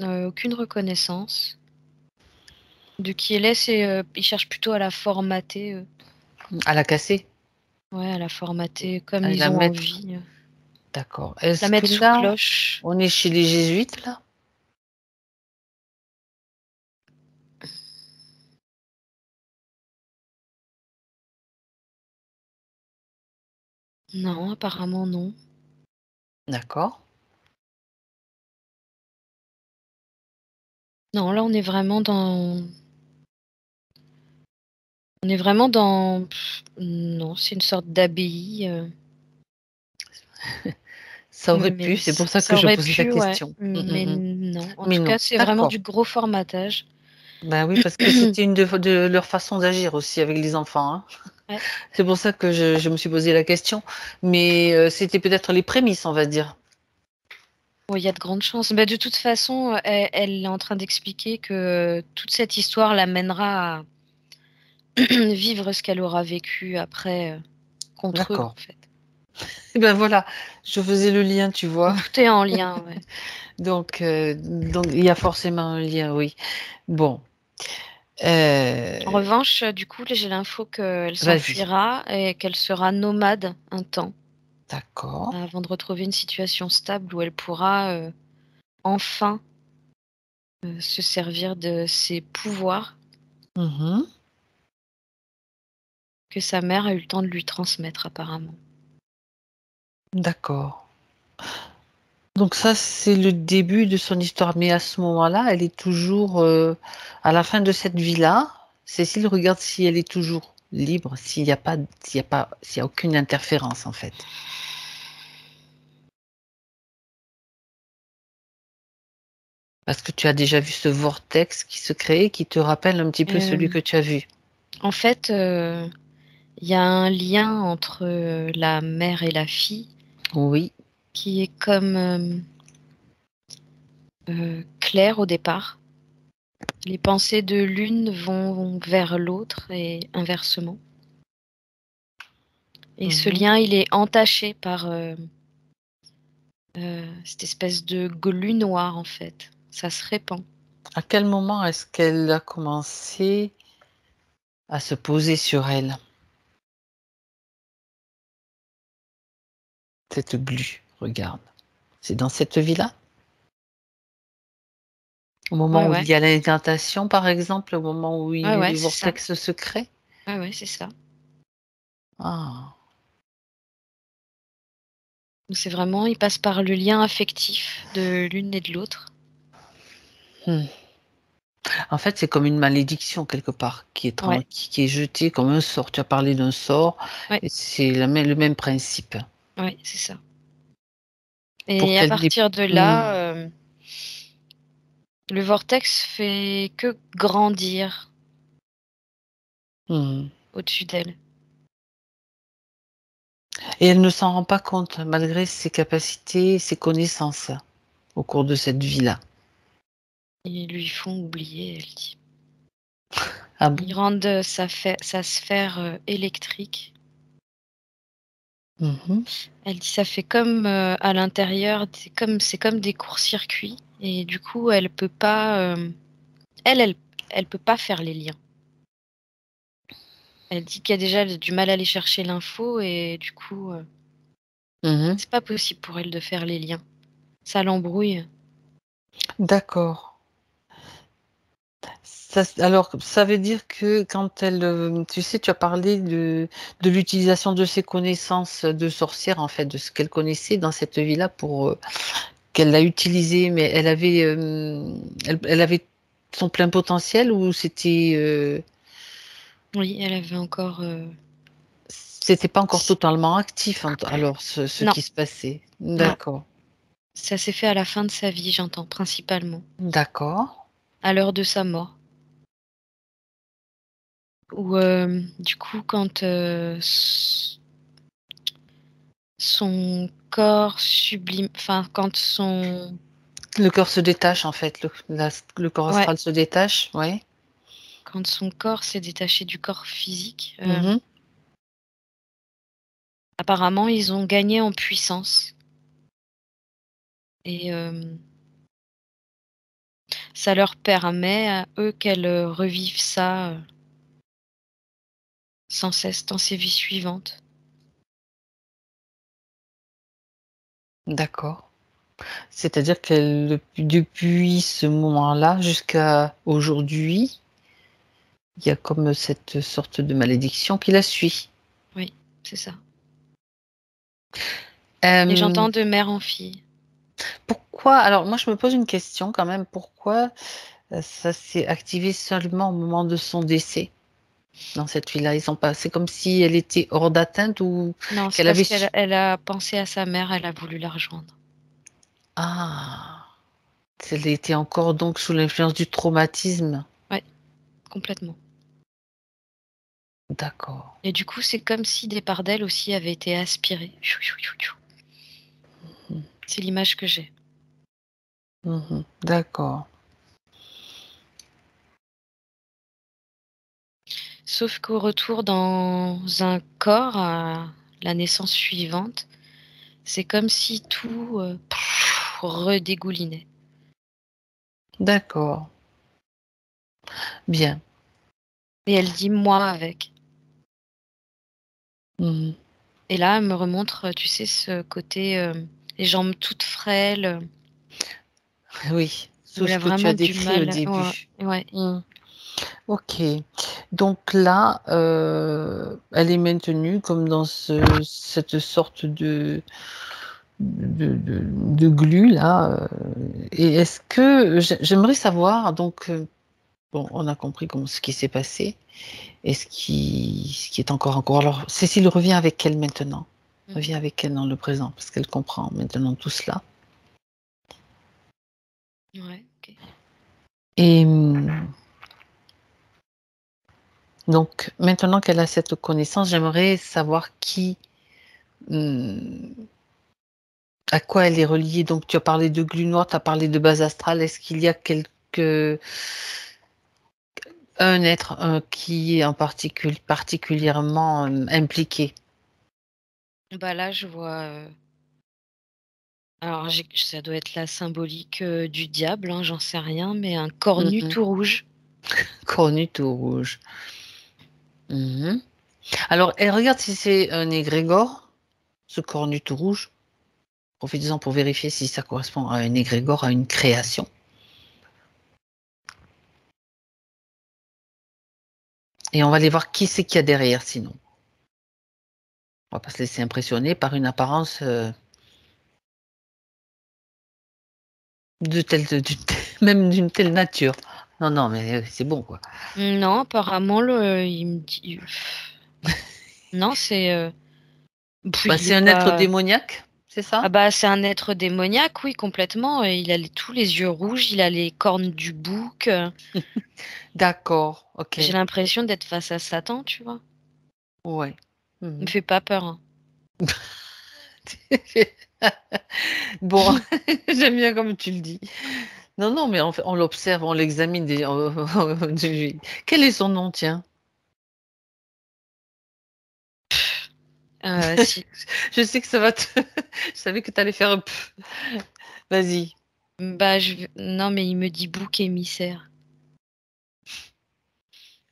Aucune reconnaissance. De qui elle est, ils cherchent plutôt à la formater. À la casser? Ouais, à la formater comme À la ils ont mettre? envie. D'accord. La Est-ce que mettre sous là, cloche. on est chez les jésuites là? Non, apparemment non. D'accord. Non, là on est vraiment dans non, c'est une sorte d'abbaye, Ça aurait mais pu, c'est pour ça que ça je aurait posais la pu, ouais, question. mais non. En Mais tout non. cas, c'est vraiment D'accord. du gros formatage. Ben oui, parce que c'était une de leurs façons d'agir aussi avec les enfants, hein. Ouais. C'est pour ça que je me suis posé la question. Mais c'était peut-être les prémices, on va dire. Ouais, il y a de grandes chances. Bah, de toute façon, elle est en train d'expliquer que toute cette histoire l'amènera à vivre ce qu'elle aura vécu après, contre eux, D'accord. en fait. Et ben voilà, je faisais le lien, tu vois. Tout est en lien, ouais. Donc il y a forcément un lien, oui. Bon, En euh, revanche, du coup, là, j'ai l'info qu'elle vas-y. s'enfuira et qu'elle sera nomade un temps D'accord. avant de retrouver une situation stable où elle pourra enfin se servir de ses pouvoirs Mhm. que sa mère a eu le temps de lui transmettre apparemment. D'accord. Donc ça, c'est le début de son histoire. Mais à ce moment-là, elle est toujours à la fin de cette vie-là. Cécile regarde si elle est toujours libre, s'il y a aucune interférence en fait. Parce que tu as déjà vu ce vortex qui se crée, qui te rappelle un petit peu celui Euh, que tu as vu. En fait, il y a un lien entre la mère et la fille Oui. qui est comme clair au départ. Les pensées de l'une vont vers l'autre et inversement. Et ce Mhm. lien, il est entaché par cette espèce de glu noir, en fait. Ça se répand. À quel moment est-ce qu'elle a commencé à se poser sur elle, cette glu? Regarde. C'est dans cette vie-là? Au moment Ouais, où ouais. il y a l'incantation, par exemple, au moment où Ouais, ouais, le c'est ça. vortex se crée? Ouais, ouais, c'est ça. Ah. C'est vraiment, il passe par le lien affectif de l'une et de l'autre. Hmm. En fait, c'est comme une malédiction quelque part Ouais, qui est jetée comme un sort. Tu as parlé d'un sort, ouais, et c'est le même principe. ouais, c'est ça. Pour Et à qu'elle n'ait... partir de Hmm. là, le vortex fait que grandir Hmm. au-dessus d'elle. Et elle ne s'en rend pas compte, malgré ses capacités, ses connaissances au cours de cette vie-là. Ils lui font oublier, elle dit. Ah Ils bon? rendent sa sphère électrique. Mhm. Elle dit ça fait comme à l'intérieur, c'est comme des courts-circuits et du coup elle peut pas, elle peut pas faire les liens. Elle dit qu'il y a déjà du mal à aller chercher l'info et du coup Mhm. c'est pas possible pour elle de faire les liens. Ça l'embrouille. D'accord. Alors, ça veut dire que quand elle, tu sais, tu as parlé de l'utilisation de ses connaissances de sorcière, en fait, de ce qu'elle connaissait dans cette vie-là pour qu'elle l'a utilisé, mais elle avait son plein potentiel ou Oui, elle avait encore. c'était pas encore totalement actif, alors ce Non, qui se passait. non. D'accord, Ça s'est fait à la fin de sa vie, j'entends, principalement. d'accord, À l'heure de sa mort. Ou du coup, quand son corps sublime, enfin, quand son. le corps se détache en fait, le corps Ouais, astral se détache, ouais. quand son corps s'est détaché du corps physique, Mhm. apparemment, ils ont gagné en puissance. Et ça leur permet à eux qu'elles revivent ça sans cesse dans ses vies suivantes. D'accord. C'est-à-dire que depuis ce moment-là jusqu'à aujourd'hui, il y a comme cette sorte de malédiction qui la suit. Oui, c'est ça. Et Hem, j'entends de mère en fille. Pourquoi alors moi je me pose une question quand même, pourquoi, ça s'est activé seulement au moment de son décès dans cette vie-là? Ils ont pas c'est comme si elle était hors d'atteinte ou Non, c'est qu'elle parce avait qu'elle su elle a pensé à sa mère, elle a voulu la rejoindre. ah! Elle était encore donc sous l'influence du traumatisme? Ouais, complètement. D'accord. Et du coup, c'est comme si des parts d'elle aussi avaient été aspirées. Chou, chou, chou, chou. Mmh. C'est l'image que j'ai. Mmh. D'accord. Sauf qu'au retour dans un corps, à la naissance suivante, c'est comme si tout redégoulinait. D'accord. Bien. Et elle dit moi avec. Mmh. Et là, elle me remontre, tu sais, ce côté, les jambes toutes frêles, Oui, où tout elle ce a que tu as vraiment du décrit au mal. Ouais, début. ouais. Mmh. OK. Donc là, elle est maintenue comme dans cette sorte de glu là, et est-ce que j'aimerais savoir donc, bon, on a compris ce qui s'est passé et ce qui est encore alors Cécile revient avec elle maintenant? Mmh. Revient avec elle dans le présent parce qu'elle comprend maintenant tout cela Ouais, OK. et donc maintenant qu'elle a cette connaissance, j'aimerais savoir mmh, à quoi elle est reliée. Donc tu as parlé de glu noir, tu as parlé de base astrale. Est-ce qu'il y a un être, qui est particulièrement, impliqué? Bah, là, je vois, alors ça doit être la symbolique, du diable, hein, j'en sais rien, mais un cornu Mmh. tout rouge. Cornu tout rouge. Mmh. Alors elle regarde si c'est un égrégore, ce cornu tout rouge. Profites-en pour vérifier si ça correspond à un égrégore, à une création et on va aller voir qui c'est qu'il y a derrière sinon. On va pas se laisser impressionner par une apparence, même d'une telle nature. Non, non, mais c'est bon, quoi. Non, apparemment, il me dit non, c'est, Bah, il c'est est un être pas. démoniaque, c'est Ah ça? bah, c'est un être démoniaque, oui, complètement, il a tous les yeux rouges, il a les cornes du bouc, D'accord, OK, j'ai l'impression d'être face à Satan, tu vois? ouais. Il me Mmh. fait pas peur, hein. Bon, j'aime bien comme tu le dis. Non, non, mais on l'observe, on l'examine quel est son nom, tiens? Si, Je sais que ça va te je savais que tu allais faire un Vas-y. bah, non, mais il me dit bouc émissaire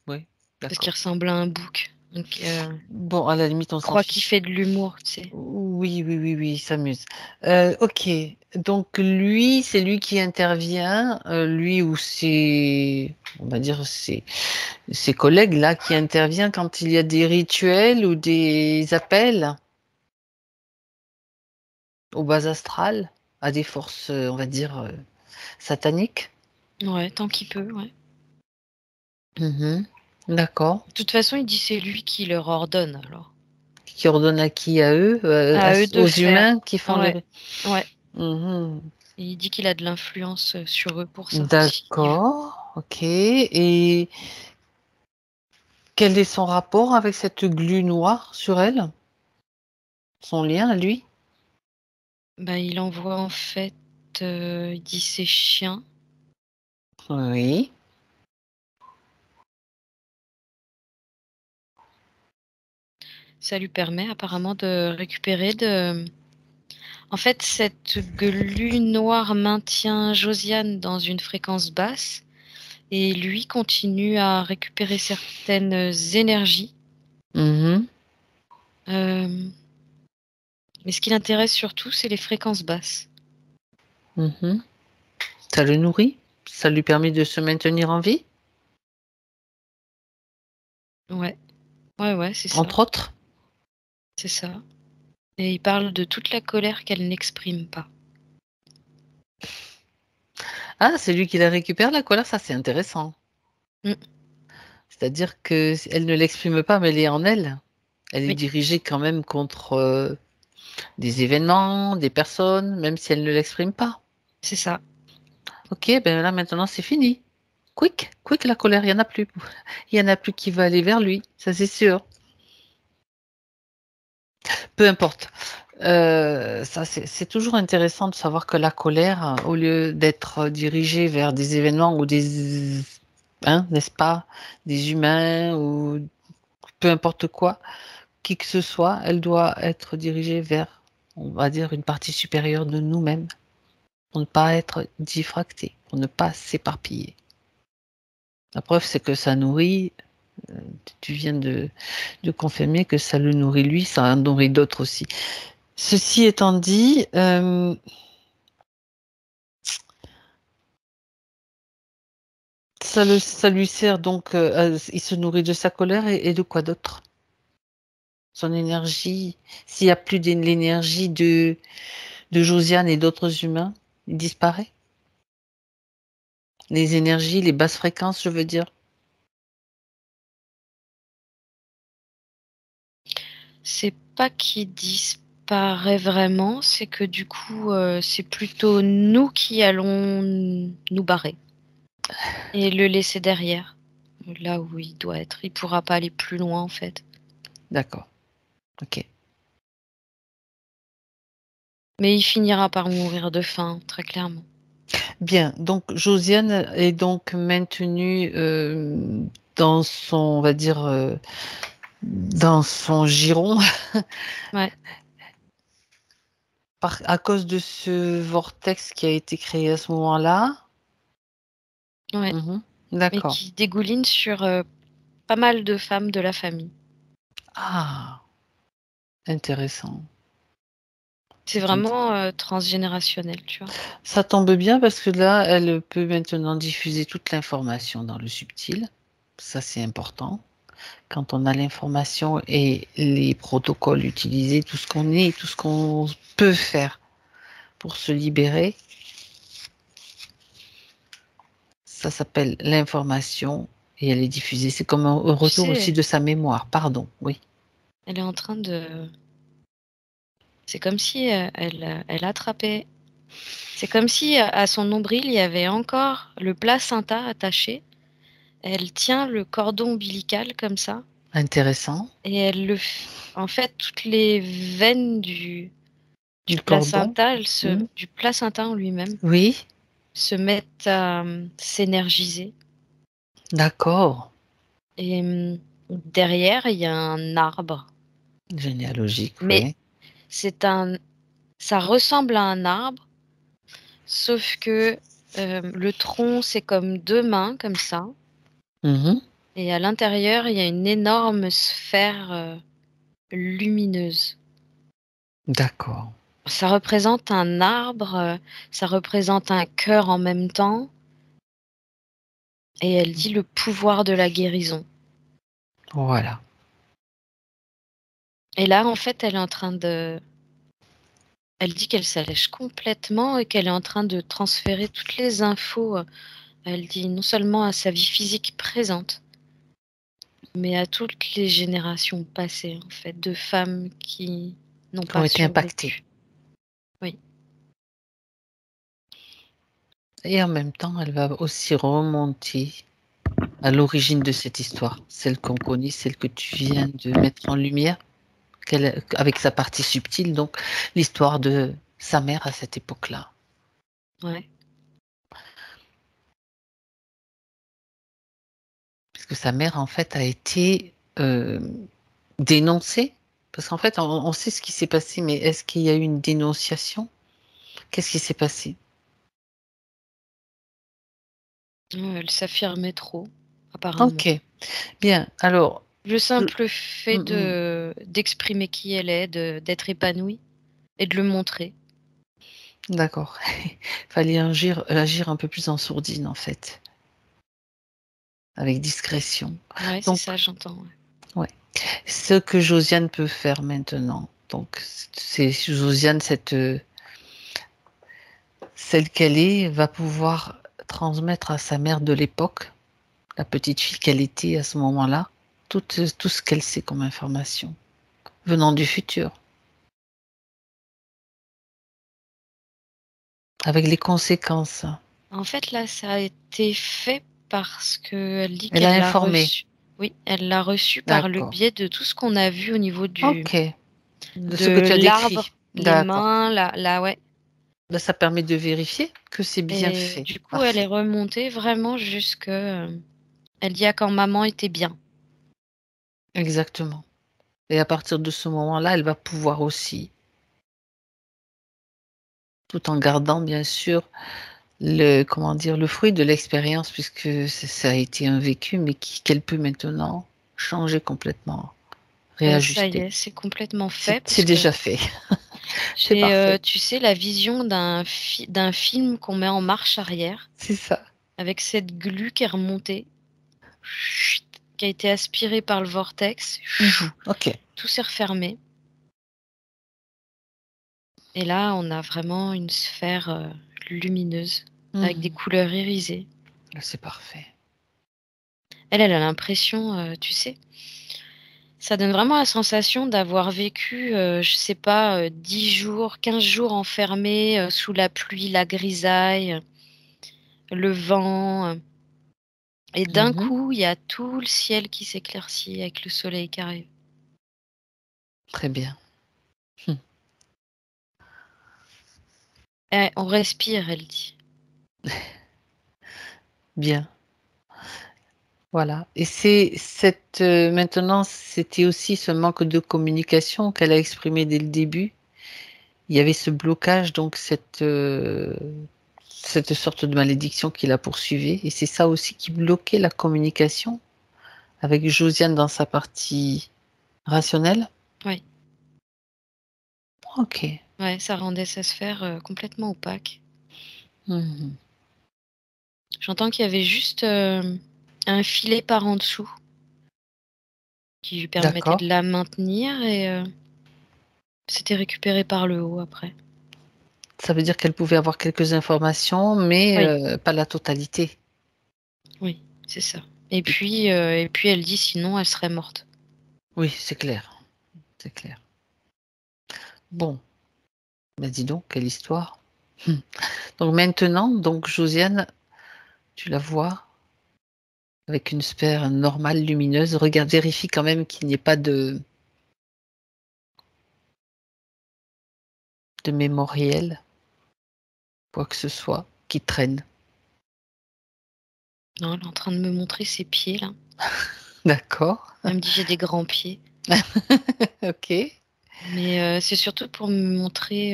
Oui, parce qu'il d'accord. ressemble à un bouc. Donc, Bon, à la limite, on je s'en crois qu'il fiche. fait de l'humour, tu sais. Oui, oui, oui, oui, il s'amuse. Ok, donc lui, c'est lui qui intervient, lui ou on va dire ses collègues là, qui intervient quand il y a des rituels ou des appels aux bases astrales, à des forces, on va dire, sataniques. Ouais, tant qu'il peut, ouais. Mhm. D'accord. De toute façon, il dit c'est lui qui leur ordonne, alors. Qui ordonne à qui? À eux? À eux de Aux faire. humains qui font Ouais, les... ouais. Mhm. Et il dit qu'il a de l'influence sur eux pour ça, s'il veut. D'accord, ok. Et quel est son rapport avec cette glu noire sur elle? Son lien à lui? Bah, il envoie en fait, il dit ses chiens. Oui. Ça lui permet apparemment de récupérer de... En fait, cette glu noire maintient Josiane dans une fréquence basse et lui continue à récupérer certaines énergies. Mhm. Mais ce qui l'intéresse surtout, c'est les fréquences basses. Mhm. Ça le nourrit? Ça lui permet de se maintenir en vie, Ouais, ouais, ouais, c'est ça, entre autres? c'est ça. Et il parle de toute la colère qu'elle n'exprime pas. Ah, c'est lui qui la récupère, la colère, ça c'est intéressant. Mm. C'est-à-dire que elle ne l'exprime pas, mais elle est en elle. Elle est Oui, dirigée quand même contre des événements, des personnes, même si elle ne l'exprime pas. c'est ça. Ok, ben là maintenant c'est fini. Quick, quick la colère, il y en a plus. Il y en a plus qui va aller vers lui, ça c'est sûr. Peu importe. Ça c'est toujours intéressant de savoir que la colère, au lieu d'être dirigée vers des événements ou des, hein, n'est-ce pas, des humains ou peu importe quoi, qui que ce soit, elle doit être dirigée vers, on va dire, une partie supérieure de nous-mêmes, pour ne pas être diffractée, pour ne pas s'éparpiller. La preuve, c'est que ça nourrit, tu viens de confirmer que ça le nourrit lui, ça en nourrit d'autres aussi. Ceci étant dit, ça lui sert donc, il se nourrit de sa colère et de quoi d'autre? Son énergie, s'il n'y a plus de l'énergie de Josiane et d'autres humains, il disparaît. Les énergies, les basses fréquences, je veux dire. C'est pas qu'il disparaît vraiment, c'est que du coup, c'est plutôt nous qui allons nous barrer et le laisser derrière, là où il doit être. Il pourra pas aller plus loin en fait. D'accord. Ok. Mais il finira par mourir de faim, très clairement. Bien. Donc Josiane est donc maintenue dans son, on va dire, dans son giron Ouais, à cause de ce vortex qui a été créé à ce moment-là. ouais. Mhm. Mais D'accord. qui dégouline sur pas mal de femmes de la famille. Ah, intéressant. C'est vraiment transgénérationnel, tu vois. Ça tombe bien parce que là, elle peut maintenant diffuser toute l'information dans le subtil. Ça, c'est important. Quand on a l'information et les protocoles utilisés, tout ce qu'on est, tout ce qu'on peut faire pour se libérer, ça s'appelle l'information et elle est diffusée. C'est comme un Tu retour aussi sais, de sa mémoire. Pardon, oui. elle est en train de... C'est comme si elle attrapait... C'est comme si à son nombril, il y avait encore le placenta attaché. Elle tient le cordon ombilical comme ça. Intéressant. Et en fait, toutes les veines du Du cordon. placenta, Hmm. du placenta en lui-même, Oui, se mettent à s'énergiser. d'accord. Et derrière, il y a un arbre. Généalogique, Mais oui. c'est un, ça ressemble à un arbre, sauf que le tronc, c'est comme deux mains, comme ça. Mhm. Et à l'intérieur, il y a une énorme sphère lumineuse. D'accord. Ça représente un arbre, ça représente un cœur en même temps. Et elle dit le pouvoir de la guérison. Voilà. Et là, en fait, elle est en train de... Elle dit qu'elle s'allège complètement et qu'elle est en train de transférer toutes les infos. Elle dit non seulement à sa vie physique présente, mais à toutes les générations passées, en fait, de femmes qui n'ont Qui ont pas été impactés. survécu. Oui. Et en même temps, elle va aussi remonter à l'origine de cette histoire, celle qu'on connaît, celle que tu viens de mettre en lumière, avec sa partie subtile, donc l'histoire de sa mère à cette époque-là. Ouais. Puisque sa mère, en fait, a été dénoncée. Parce qu'en fait, on sait ce qui s'est passé, mais est-ce qu'il y a eu une dénonciation? Qu'est-ce qui s'est passé? Elle s'affirmait trop, apparemment. Ok, bien. Alors, Le simple fait mm, d'exprimer qui elle est, d'être épanouie et de le montrer. d'accord. Fallait agir un peu plus en sourdine, en fait, avec discrétion. Ouais, c'est Donc, ça, j'entends. ouais. Ce que Josiane peut faire maintenant, donc, c'est Josiane, celle qu'elle est, va pouvoir transmettre à sa mère de l'époque, la petite fille qu'elle était à ce moment-là, tout ce qu'elle sait comme information, venant du futur, avec les conséquences. En fait, là, ça a été fait parce qu'elle dit Elle a qu'elle l'a informé. reçu. Oui, elle l'a reçu par le D'accord. biais de tout ce qu'on a vu au niveau Ok. De ce que de tu as l'arbre, décrit. les D'accord. mains, ouais. Là, ça permet de vérifier que c'est bien Et fait. du coup, elle est Parfait. remontée vraiment jusque. Elle dit à quand maman était bien. Exactement. Et à partir de ce moment-là, elle va pouvoir aussi, tout en gardant bien sûr comment dire, le fruit de l'expérience, puisque ça a été un vécu, mais qu'elle peut maintenant changer complètement, Ça y réajuster. est, c'est complètement fait C'est parce que déjà fait. C'est j'ai, parfait. tu sais, la vision d'un film qu'on met en marche arrière C'est ça. avec cette glu qui est remontée, chut, qui a été aspirée par le vortex. Mhm. Ok. Tout s'est refermé. Et là, on a vraiment une sphère lumineuse avec des Mhm. couleurs irisées. C'est parfait. Elle a l'impression, tu sais, ça donne vraiment la sensation d'avoir vécu, je sais pas, 10 jours, 15 jours enfermés sous la pluie, la grisaille, le vent. Et d'un Mhm. coup, il y a tout le ciel qui s'éclaircit avec le soleil qui arrive. Très bien. Hmm. On respire, elle dit. Bien. Voilà. Et maintenant, c'était aussi ce manque de communication qu'elle a exprimé dès le début. Il y avait ce blocage, donc cette sorte de malédiction qui la poursuivait. Et c'est ça aussi qui bloquait la communication avec Josiane dans sa partie rationnelle. Oui, Ok. ouais, ça rendait sa sphère complètement opaque. Mhm. J'entends qu'il y avait juste un filet par en dessous qui lui permettait D'accord. de la maintenir et c'était récupéré par le haut après. Ça veut dire qu'elle pouvait avoir quelques informations, mais Oui, pas la totalité. oui, c'est ça. Et puis elle dit sinon elle serait morte. Oui, c'est clair. C'est clair. Bon, bah dis donc, quelle histoire. Hmm. Donc maintenant, donc Josiane, tu la vois avec une sphère normale, lumineuse. Regarde, vérifie quand même qu'il n'y ait pas de mémoriel, quoi que ce soit, qui traîne. Non, elle est en train de me montrer ses pieds là. D'accord. Elle me dit j'ai des grands pieds. Ok. Mais c'est surtout pour me montrer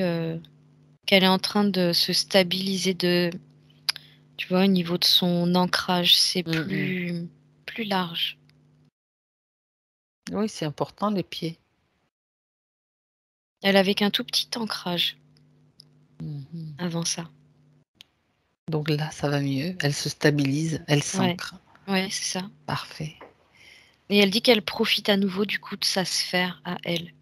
qu'elle est en train de se stabiliser tu vois, au niveau de son ancrage. C'est Mm, mm. plus plus large. Oui, c'est important, les pieds. Elle avait qu'un tout petit ancrage Mhm. avant ça. Donc là, ça va mieux. Elle se stabilise, elle Ouais, s'ancre. ouais, c'est ça. Parfait. Et elle dit qu'elle profite à nouveau du coup de sa sphère à elle,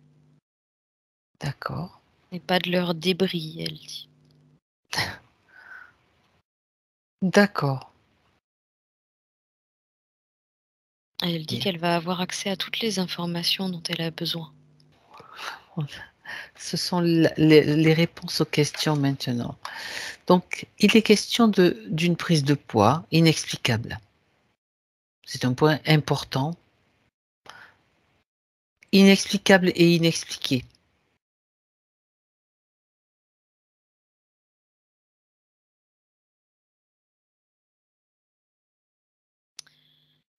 D'accord. et pas de leurs débris, elle dit. D'accord. Et elle dit Bien. qu'elle va avoir accès à toutes les informations dont elle a besoin. Ce sont les réponses aux questions maintenant. Donc, il est question d'une prise de poids inexplicable. C'est un point important. Inexplicable et inexpliqué.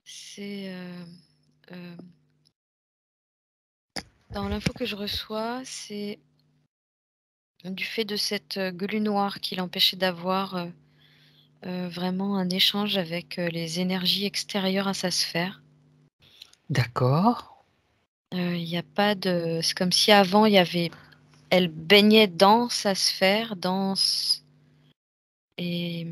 C'est dans l'info que je reçois, c'est du fait de cette glu noire qui l'empêchait d'avoir vraiment un échange avec les énergies extérieures à sa sphère. D'accord. Il y a pas de. C'est comme si avant, il y avait. Elle baignait dans sa sphère, et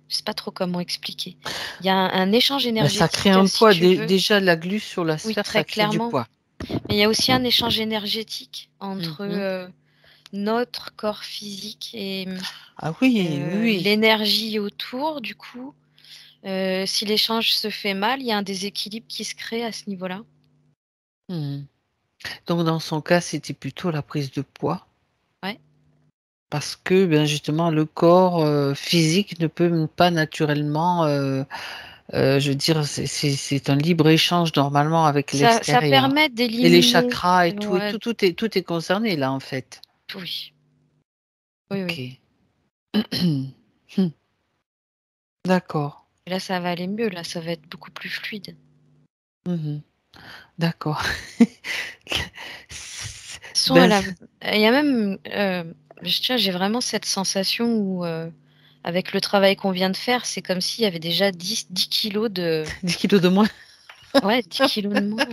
je sais pas trop comment expliquer. Il y a un échange Ben, ça crée énergétique, un si poids. tu veux. Déjà, la glu sur la Oui, sphère, très ça crée du clairement. poids. Mais il y a aussi un échange énergétique entre Mhm. notre corps physique et Ah oui, oui. l'énergie autour. Du coup, si l'échange se fait mal, il y a un déséquilibre qui se crée à ce niveau-là. Mhm. Donc, dans son cas, c'était plutôt la prise de poids. Ouais. Parce que, ben, justement, le corps physique ne peut pas naturellement, je veux dire, c'est un libre-échange normalement avec Ça l'extérieur. permet Et les d'éliminer. chakras et tout, Ouais, tout est concerné là, en fait. oui. Oui, oui. Ok. D'accord. Et là, ça va aller mieux. Là, ça va être beaucoup plus fluide. Mhm. D'accord. Son, Ben, il y a même, j'ai vraiment cette sensation où, avec le travail qu'on vient de faire, c'est comme s'il y avait déjà 10 kilos de, 10 kilos de moins. ouais, 10 kilos de moins.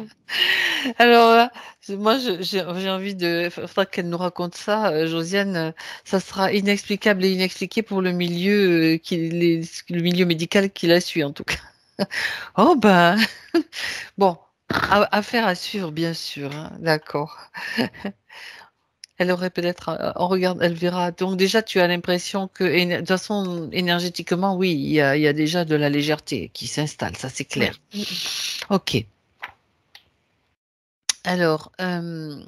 Alors là, moi, j'ai envie de. Il faudra qu'elle nous raconte ça, Josiane. Ça sera inexplicable et inexpliqué pour le milieu, le milieu médical qui la suit, en tout cas. Oh, ben. Bon, affaire à suivre, bien sûr, hein. D'accord. Elle aurait peut-être. On regarde, elle verra. Donc, déjà, tu as l'impression que, de toute façon, énergétiquement, oui, il y a déjà de la légèreté qui s'installe, ça, c'est clair. Oui. Mm, mm. Ok. Alors, le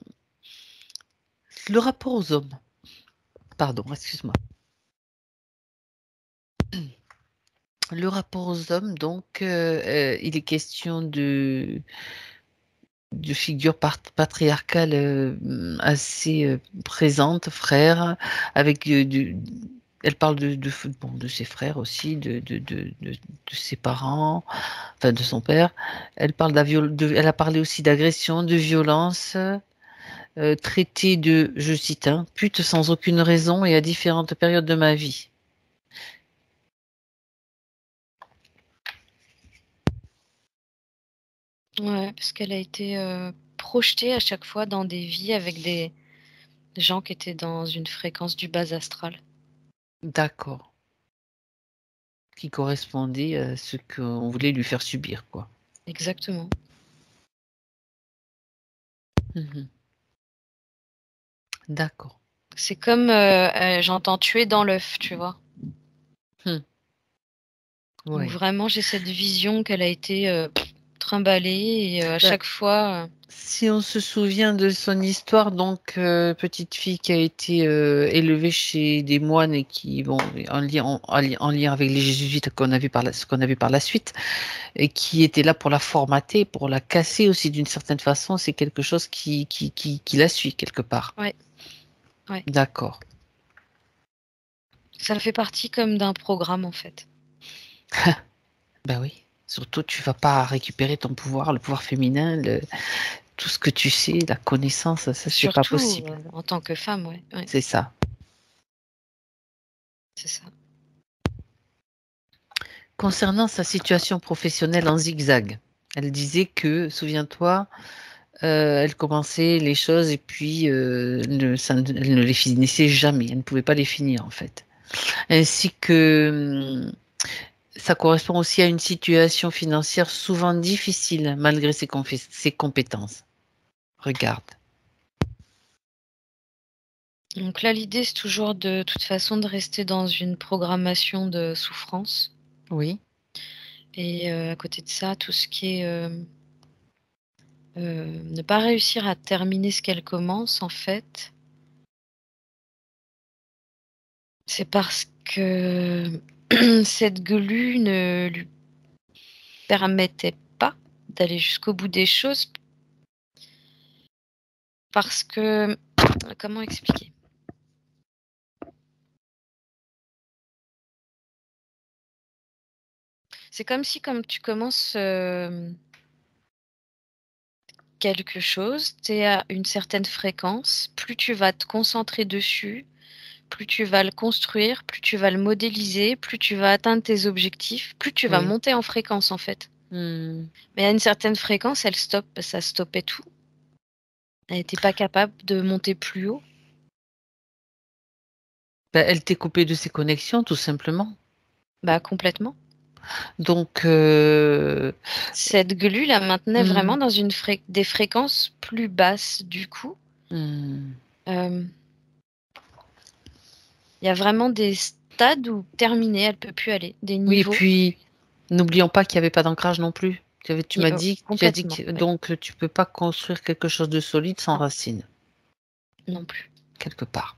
rapport aux hommes. Pardon, excuse-moi. Le rapport aux hommes, donc, il est question de figures patriarcales assez présentes, frères, avec elle parle bon, de ses frères aussi, de ses parents, enfin de son père. Elle parle elle a parlé aussi d'agression, de violence, traité de, je cite, hein, pute sans aucune raison et à différentes périodes de ma vie. Ouais, parce qu'elle a été projetée à chaque fois dans des vies avec des gens qui étaient dans une fréquence du bas astral. D'accord. Qui correspondait à ce qu'on voulait lui faire subir, quoi. Exactement. Mhm. D'accord. C'est comme j'entends tuer dans l'œuf, tu vois. Hmm. Donc Ouais. vraiment, j'ai cette vision qu'elle a été trimballée et à Ben, chaque fois. si on se souvient de son histoire, donc petite fille qui a été élevée chez des moines et qui, bon, en lien avec les jésuites ce qu'on a vu par la suite, et qui était là pour la formater, pour la casser aussi d'une certaine façon, c'est quelque chose qui la suit quelque part. Ouais, ouais. D'accord. Ça fait partie comme d'un programme en fait. Ben oui. Surtout, tu vas pas récupérer ton pouvoir, le pouvoir féminin, tout ce que tu sais, la connaissance, ça, c'est pas Surtout possible. en tant que femme, ouais, ouais, C'est ça. c'est ça. Concernant sa situation professionnelle en zigzag, elle disait que, souviens-toi, elle commençait les choses et puis elle ne les finissait jamais. Elle ne pouvait pas les finir en fait. Ainsi que ça correspond aussi à une situation financière souvent difficile malgré ses compétences. Regarde. Donc là, l'idée, c'est toujours de toute façon de rester dans une programmation de souffrance. Oui. Et à côté de ça, tout ce qui est ne pas réussir à terminer ce qu'elle commence, en fait, c'est parce que cette glu ne lui permettait pas d'aller jusqu'au bout des choses parce que comment expliquer? C'est comme si comme tu commences, quelque chose, tu es à une certaine fréquence, plus tu vas te concentrer dessus, plus tu vas le construire, plus tu vas le modéliser, plus tu vas atteindre tes objectifs, plus tu vas Oui. monter en fréquence, en fait. Hmm. Mais à une certaine fréquence, elle stoppe, ça stoppait tout. Elle était pas capable de monter plus haut. Ben, elle t'est coupée de ses connexions, tout simplement. Bah, complètement. Donc, Cette glu la maintenait vraiment hmm, dans des fréquences plus basses, du coup. hmm. Il y a vraiment des stades où terminé, elle peut plus aller, des Oui, et niveaux puis, n'oublions pas qu'il n'y avait pas d'ancrage non plus. Tu m'as dit, complètement, que ouais, donc tu peux pas construire quelque chose de solide sans non, racines, non plus. quelque part.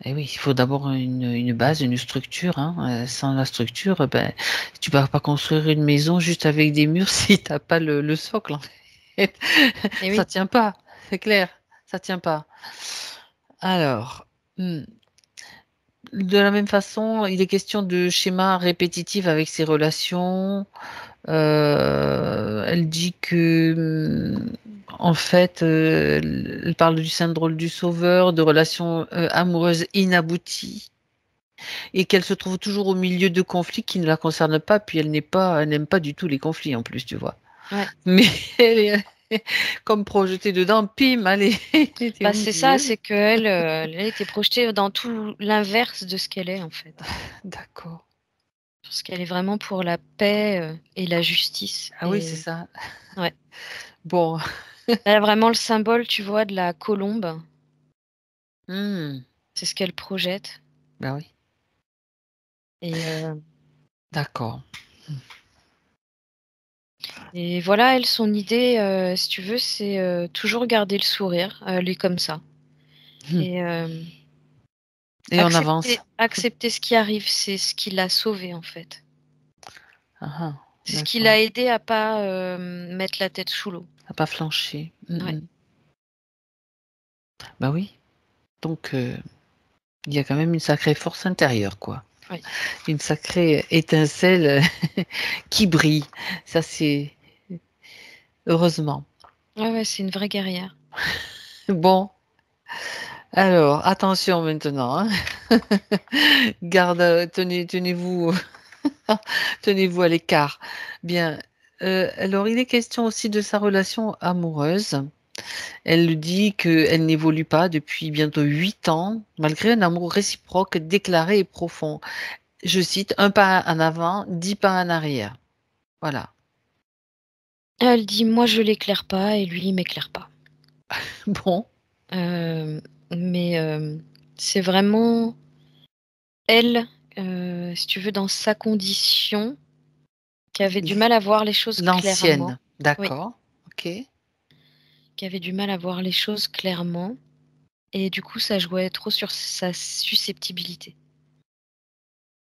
Et oui, il faut d'abord une base, une structure, hein. Sans la structure, ben, tu ne vas pas construire une maison juste avec des murs si tu n'as pas le socle, en fait. Et Ça oui, tient pas, c'est clair, ça tient pas. Alors, de la même façon, il est question de schémas répétitifs avec ses relations. Elle dit que, en fait, elle parle du syndrome du sauveur, de relations amoureuses inabouties, et qu'elle se trouve toujours au milieu de conflits qui ne la concernent pas. Puis elle n'aime pas du tout les conflits en plus, tu vois. ouais. Mais elle est comme projetée dedans, pim, allez, t'es Bah, au c'est ça, milieu. c'est qu'elle, elle était projetée dans tout l'inverse de ce qu'elle est, en fait. D'accord. Parce qu'elle est vraiment pour la paix, et la justice Ah oui, c'est et ça. ouais. Bon. Elle a vraiment le symbole, tu vois, de la colombe. Hmm. C'est ce qu'elle projette Ben oui. et D'accord. et voilà, elle, son idée, si tu veux, c'est, toujours garder le sourire. Elle est comme ça Hmm. et Et on avance. accepter ce qui arrive, c'est ce qui l'a sauvée, en fait. Ah, ah, C'est ce qui d'accord. l'a aidée à pas, mettre la tête sous l'eau. Ça n'a pas flanché. Ouais. Bah oui. Donc, il y a quand même une sacrée force intérieure, quoi. Oui. Une sacrée étincelle qui brille. Ça, c'est heureusement. Ouais, ouais, c'est une vraie guerrière. Bon, alors, attention maintenant, hein. Tenez-vous, tenez-vous à l'écart. Bien. Alors, il est question aussi de sa relation amoureuse. Elle dit qu'elle n'évolue pas depuis bientôt 8 ans, malgré un amour réciproque déclaré et profond. Je cite, un pas en avant, 10 pas en arrière. Voilà. Elle dit: «Moi, je l'éclaire pas et lui, il m'éclaire pas». Bon. Hem, mais c'est vraiment elle, si tu veux, dans sa condition, qui avait du mal à voir les choses clairement. L'ancienne. Oui, D'accord. Ok. qui avait du mal à voir les choses clairement et du coup, ça jouait trop sur sa susceptibilité.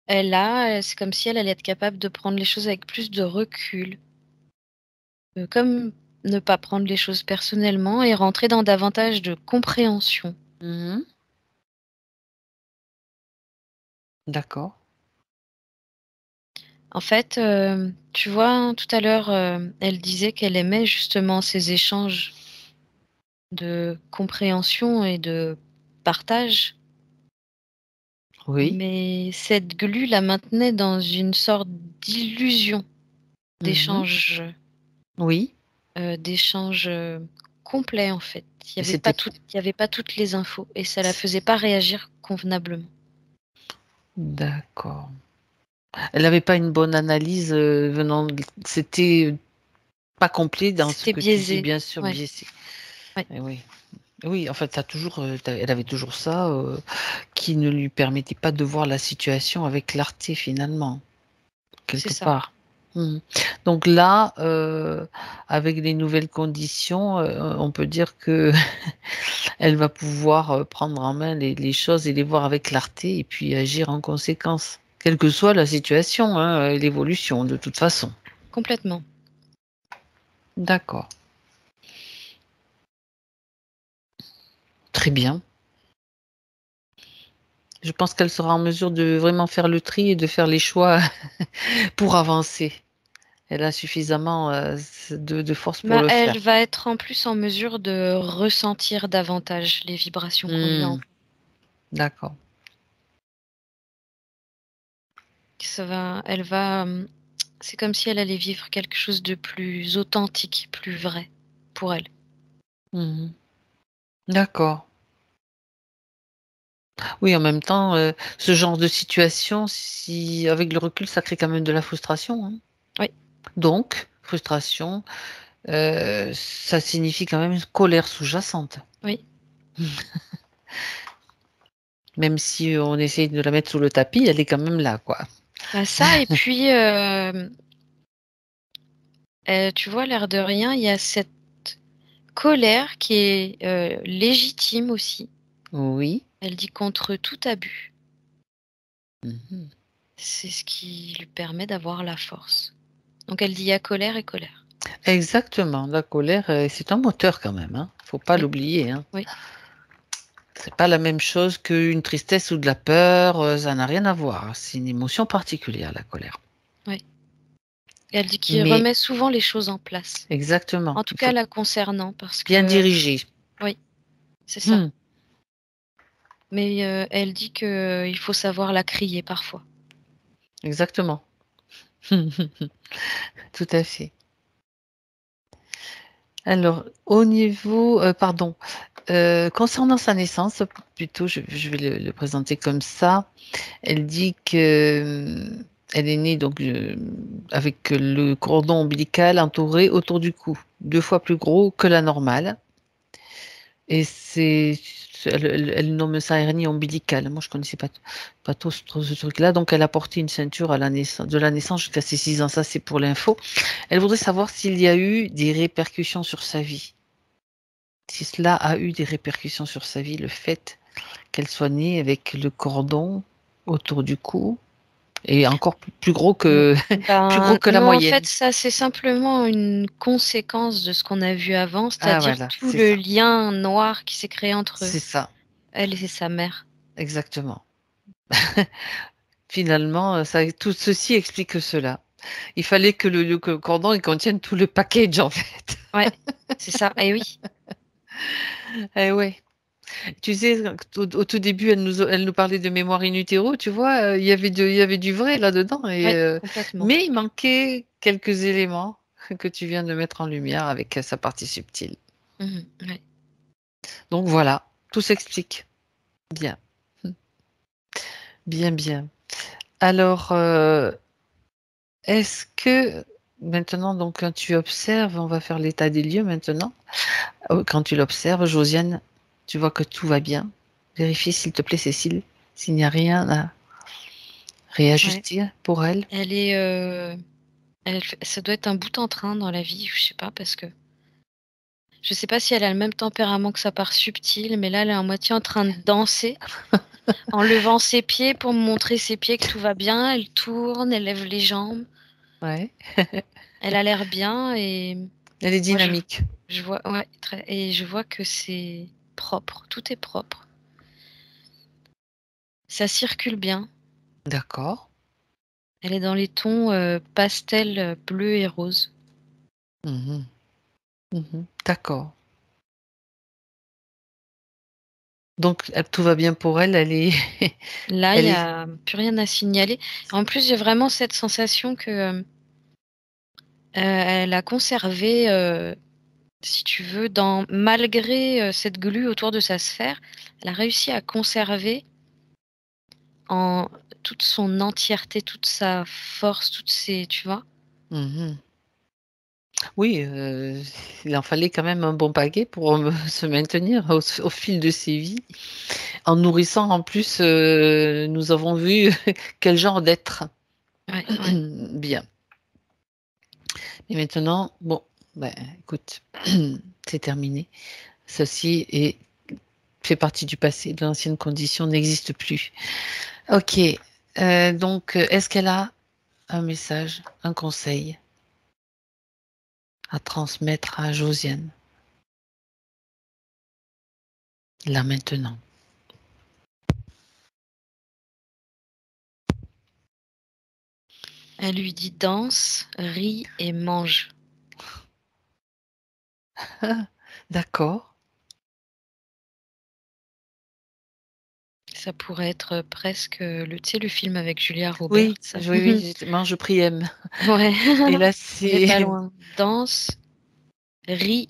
C'est comme si elle allait être capable de prendre les choses avec plus de recul, comme ne pas prendre les choses personnellement et rentrer dans davantage de compréhension. Mhm. D'accord. En fait, tu vois, tout à l'heure, elle disait qu'elle aimait justement ces échanges de compréhension et de partage. Oui. mais cette glu la maintenait dans une sorte d'illusion Mhm. d'échange, Oui. d'échange complet en fait. Il Et n'y avait pas c'était tout, il y avait pas toutes les infos et ça la faisait pas réagir convenablement. d'accord. Elle n'avait pas une bonne analyse venant. C'était pas complet dans ce C'était que tu dis, biaisé. bien sûr, Ouais, biaisé. ouais, Eh oui. Oui, en fait, elle avait toujours ça qui ne lui permettait pas de voir la situation avec clarté finalement, c'est quelque ça. part. Mhm. Donc là, avec les nouvelles conditions, on peut dire que elle va pouvoir prendre en main les choses et les voir avec clarté et puis agir en conséquence, quelle que soit la situation, hein, et l'évolution de toute façon. Complètement. D'accord, très bien. Je pense qu'elle sera en mesure de vraiment faire le tri et de faire les choix pour avancer. Elle a suffisamment de force pour Bah, le faire. elle va être en plus en mesure de ressentir davantage les vibrations qu'on lui Hmm, envoie. d'accord. Elle va, c'est comme si elle allait vivre quelque chose de plus authentique, plus vrai pour elle. Mhm. D'accord. Oui, en même temps, ce genre de situation, si avec le recul, ça crée quand même de la frustration, hein. Oui, Donc, frustration, ça signifie quand même une colère sous-jacente. oui. Même si on essaye de la mettre sous le tapis, elle est quand même là, quoi. Bah, ça et puis, tu vois, l'air de rien, il y a cette colère qui est, légitime aussi. Oui. Elle dit: «Contre tout abus». Mhm. C'est ce qui lui permet d'avoir la force. Donc elle dit: «Il y a colère et colère». Exactement. La colère, c'est un moteur quand même, hein. Faut pas Oui, l'oublier, hein. oui, C'est pas la même chose qu'une tristesse ou de la peur, ça n'a rien à voir. C'est une émotion particulière, la colère. oui. Et elle dit qu'il Mais remet souvent les choses en place. exactement, En tout il cas faut la concernant parce bien que diriger. oui, c'est ça. Mmh, Mais, elle dit qu'il faut savoir la crier parfois. exactement. Tout à fait. Alors, au niveau, pardon, concernant sa naissance, plutôt, je vais le présenter comme ça. Elle dit que, elle est née donc, avec le cordon ombilical entouré autour du cou, 2 fois plus gros que la normale et elle nomme ça hernie ombilicale. Moi, je connaissais pas trop ce truc-là, donc elle a porté une ceinture à la naissance de la naissance jusqu'à ses 6 ans. Ça, c'est pour l'info. Elle voudrait savoir s'il y a eu des répercussions sur sa vie. Si cela a eu des répercussions sur sa vie, le fait qu'elle soit née avec le cordon autour du cou et encore plus gros Mmh. que plus gros Ben, que la non, en fait, moyenne. ça, c'est simplement une conséquence de ce qu'on a vu avant, Ah c'est-à-dire voilà, tout c'est le ça. lien noir qui s'est créé entre eux, C'est ça, elle et sa mère. exactement. Finalement, ça tout ceci explique cela. Il fallait que le cordon, il contienne tout le package, en fait. Ouais, c'est ça. Et oui, Eh ouais. Tu sais, au tout début, elle nous parlait de mémoire in utero, tu vois? Il y avait du vrai là-dedans ouais, complètement. mais il manquait quelques éléments que tu viens de mettre en lumière avec, sa partie subtile. Mmh. Ouais. Donc voilà, tout s'explique. Bien. Mmh. Bien, bien. Alors, est-ce que maintenant donc quand tu observes, on va faire l'état des lieux maintenant. Quand tu l'observes, Josiane, tu vois que tout va bien. Vérifie s'il te plaît, Cécile, s'il n'y a rien à Ouais. réajuster pour elle. Elle est, ça doit être un bout en train dans la vie, je sais pas, parce que je sais pas si elle a le même tempérament que sa part subtile, mais là, elle est à moitié en train de danser, en levant ses pieds pour me montrer ses pieds que tout va bien. Elle tourne, elle lève les jambes. Ouais. Elle a l'air bien et Elle est moi dynamique. je vois ouais, très et je vois que c'est propre, tout est propre. Ça circule bien. D'accord. Elle est dans les tons, pastel, bleu et rose. Mmh mh. Mmh. D'accord. Donc, tout va bien pour elle. Elle est, Là, il elle n'y est. a plus rien à signaler. En plus, j'ai vraiment cette sensation que elle a conservé, si tu veux, malgré cette glu autour de sa sphère, elle a réussi à conserver en toute son entièreté, toute sa force, toutes ses, tu vois? Mhm. Oui, il en fallait quand même un bon paquet pour se maintenir au fil de ses vies. En nourrissant, en plus, nous avons vu quel genre d'être. Ouais, ouais. Bien. Et maintenant, bon, ben, écoute, c'est terminé. Ceci fait partie du passé. De l'ancienne condition n'existe plus. Ok. Donc, est-ce qu'elle a un message, un conseil à transmettre à Josiane, là maintenant? Elle lui dit: «Danse, ris et mange». Ah, d'accord. Ça pourrait être presque, tu sais, le film avec Julia Roberts. Oui, oui, justement, je prie M. Ouais, Et là, on n'est pas c'est. loin. Danse, ris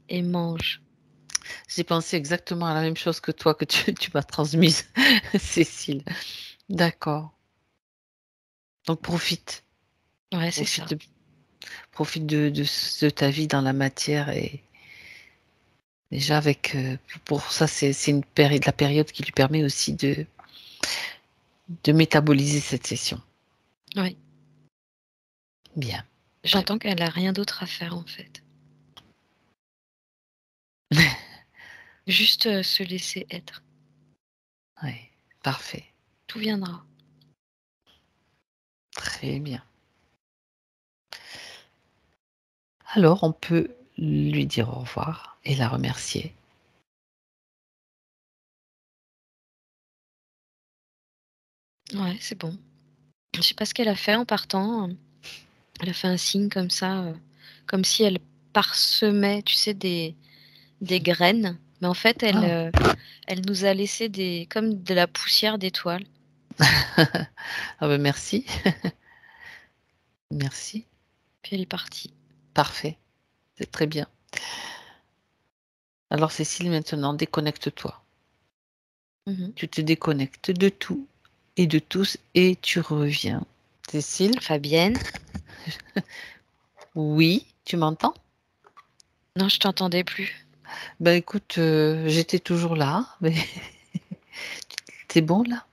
et mange. J'ai pensé exactement à la même chose que toi, que tu m'as transmise, Cécile. D'accord. Donc, profite. Ouais, c'est ça. Profite, profite de ta vie dans la matière et déjà avec. Pour ça, c'est la période qui lui permet aussi de métaboliser cette session. Oui. Bien. J'entends qu'elle a rien d'autre à faire, en fait. Juste, se laisser être. Oui, parfait. Tout viendra. Très bien. Alors, on peut lui dire au revoir et la remercier. Ouais, c'est bon. Je sais pas ce qu'elle a fait en partant. Elle a fait un signe comme ça, comme si elle parsemait, tu sais, des graines. Mais en fait, Ah. elle nous a laissé comme de la poussière d'étoiles. Ah ben merci. Merci. Puis elle est partie. Parfait. C'est très bien. Alors Cécile, maintenant, déconnecte-toi. Mmh. Tu te déconnectes de tout et de tous et tu reviens. Cécile? Fabienne? Oui, tu m'entends? Non, je t'entendais plus. Ben écoute, j'étais toujours là, mais c'est bon là?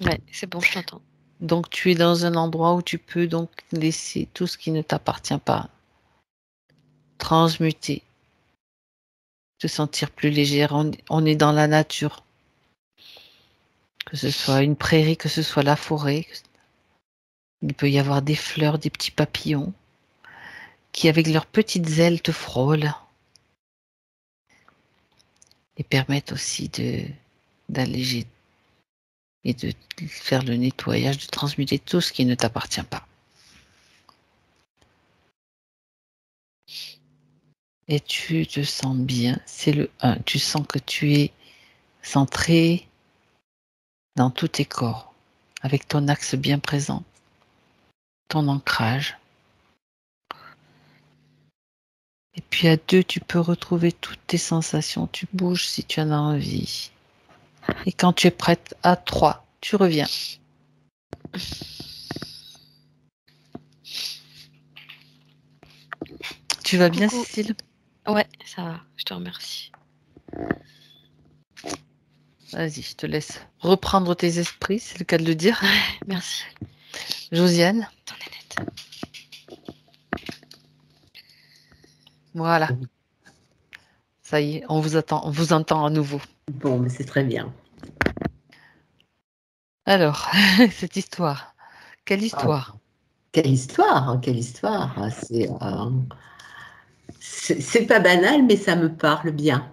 Ouais, c'est bon, je t'entends. Donc tu es dans un endroit où tu peux donc laisser tout ce qui ne t'appartient pas transmuter, te sentir plus légère. On est dans la nature, que ce soit une prairie, que ce soit la forêt. Il peut y avoir des fleurs, des petits papillons qui, avec leurs petites ailes, te frôlent et permettent aussi d'alléger et de faire le nettoyage, de transmuter tout ce qui ne t'appartient pas. Et tu te sens bien, c'est le 1. Tu sens que tu es centré dans tous tes corps, avec ton axe bien présent, ton ancrage. Et puis à 2, tu peux retrouver toutes tes sensations, tu bouges si tu en as envie. Et quand tu es prête, à 3, tu reviens. Tu vas bien, Coucou. Cécile? Ouais, ça va, je te remercie. Vas-y, je te laisse reprendre tes esprits, c'est le cas de le dire. Merci. Josiane, Ton Annette. voilà, ça y est, on vous entend à nouveau. Bon, mais c'est très bien. Alors, cette histoire, quelle Ah, histoire? quelle histoire, hein, quelle histoire. C'est pas banal, mais ça me parle bien.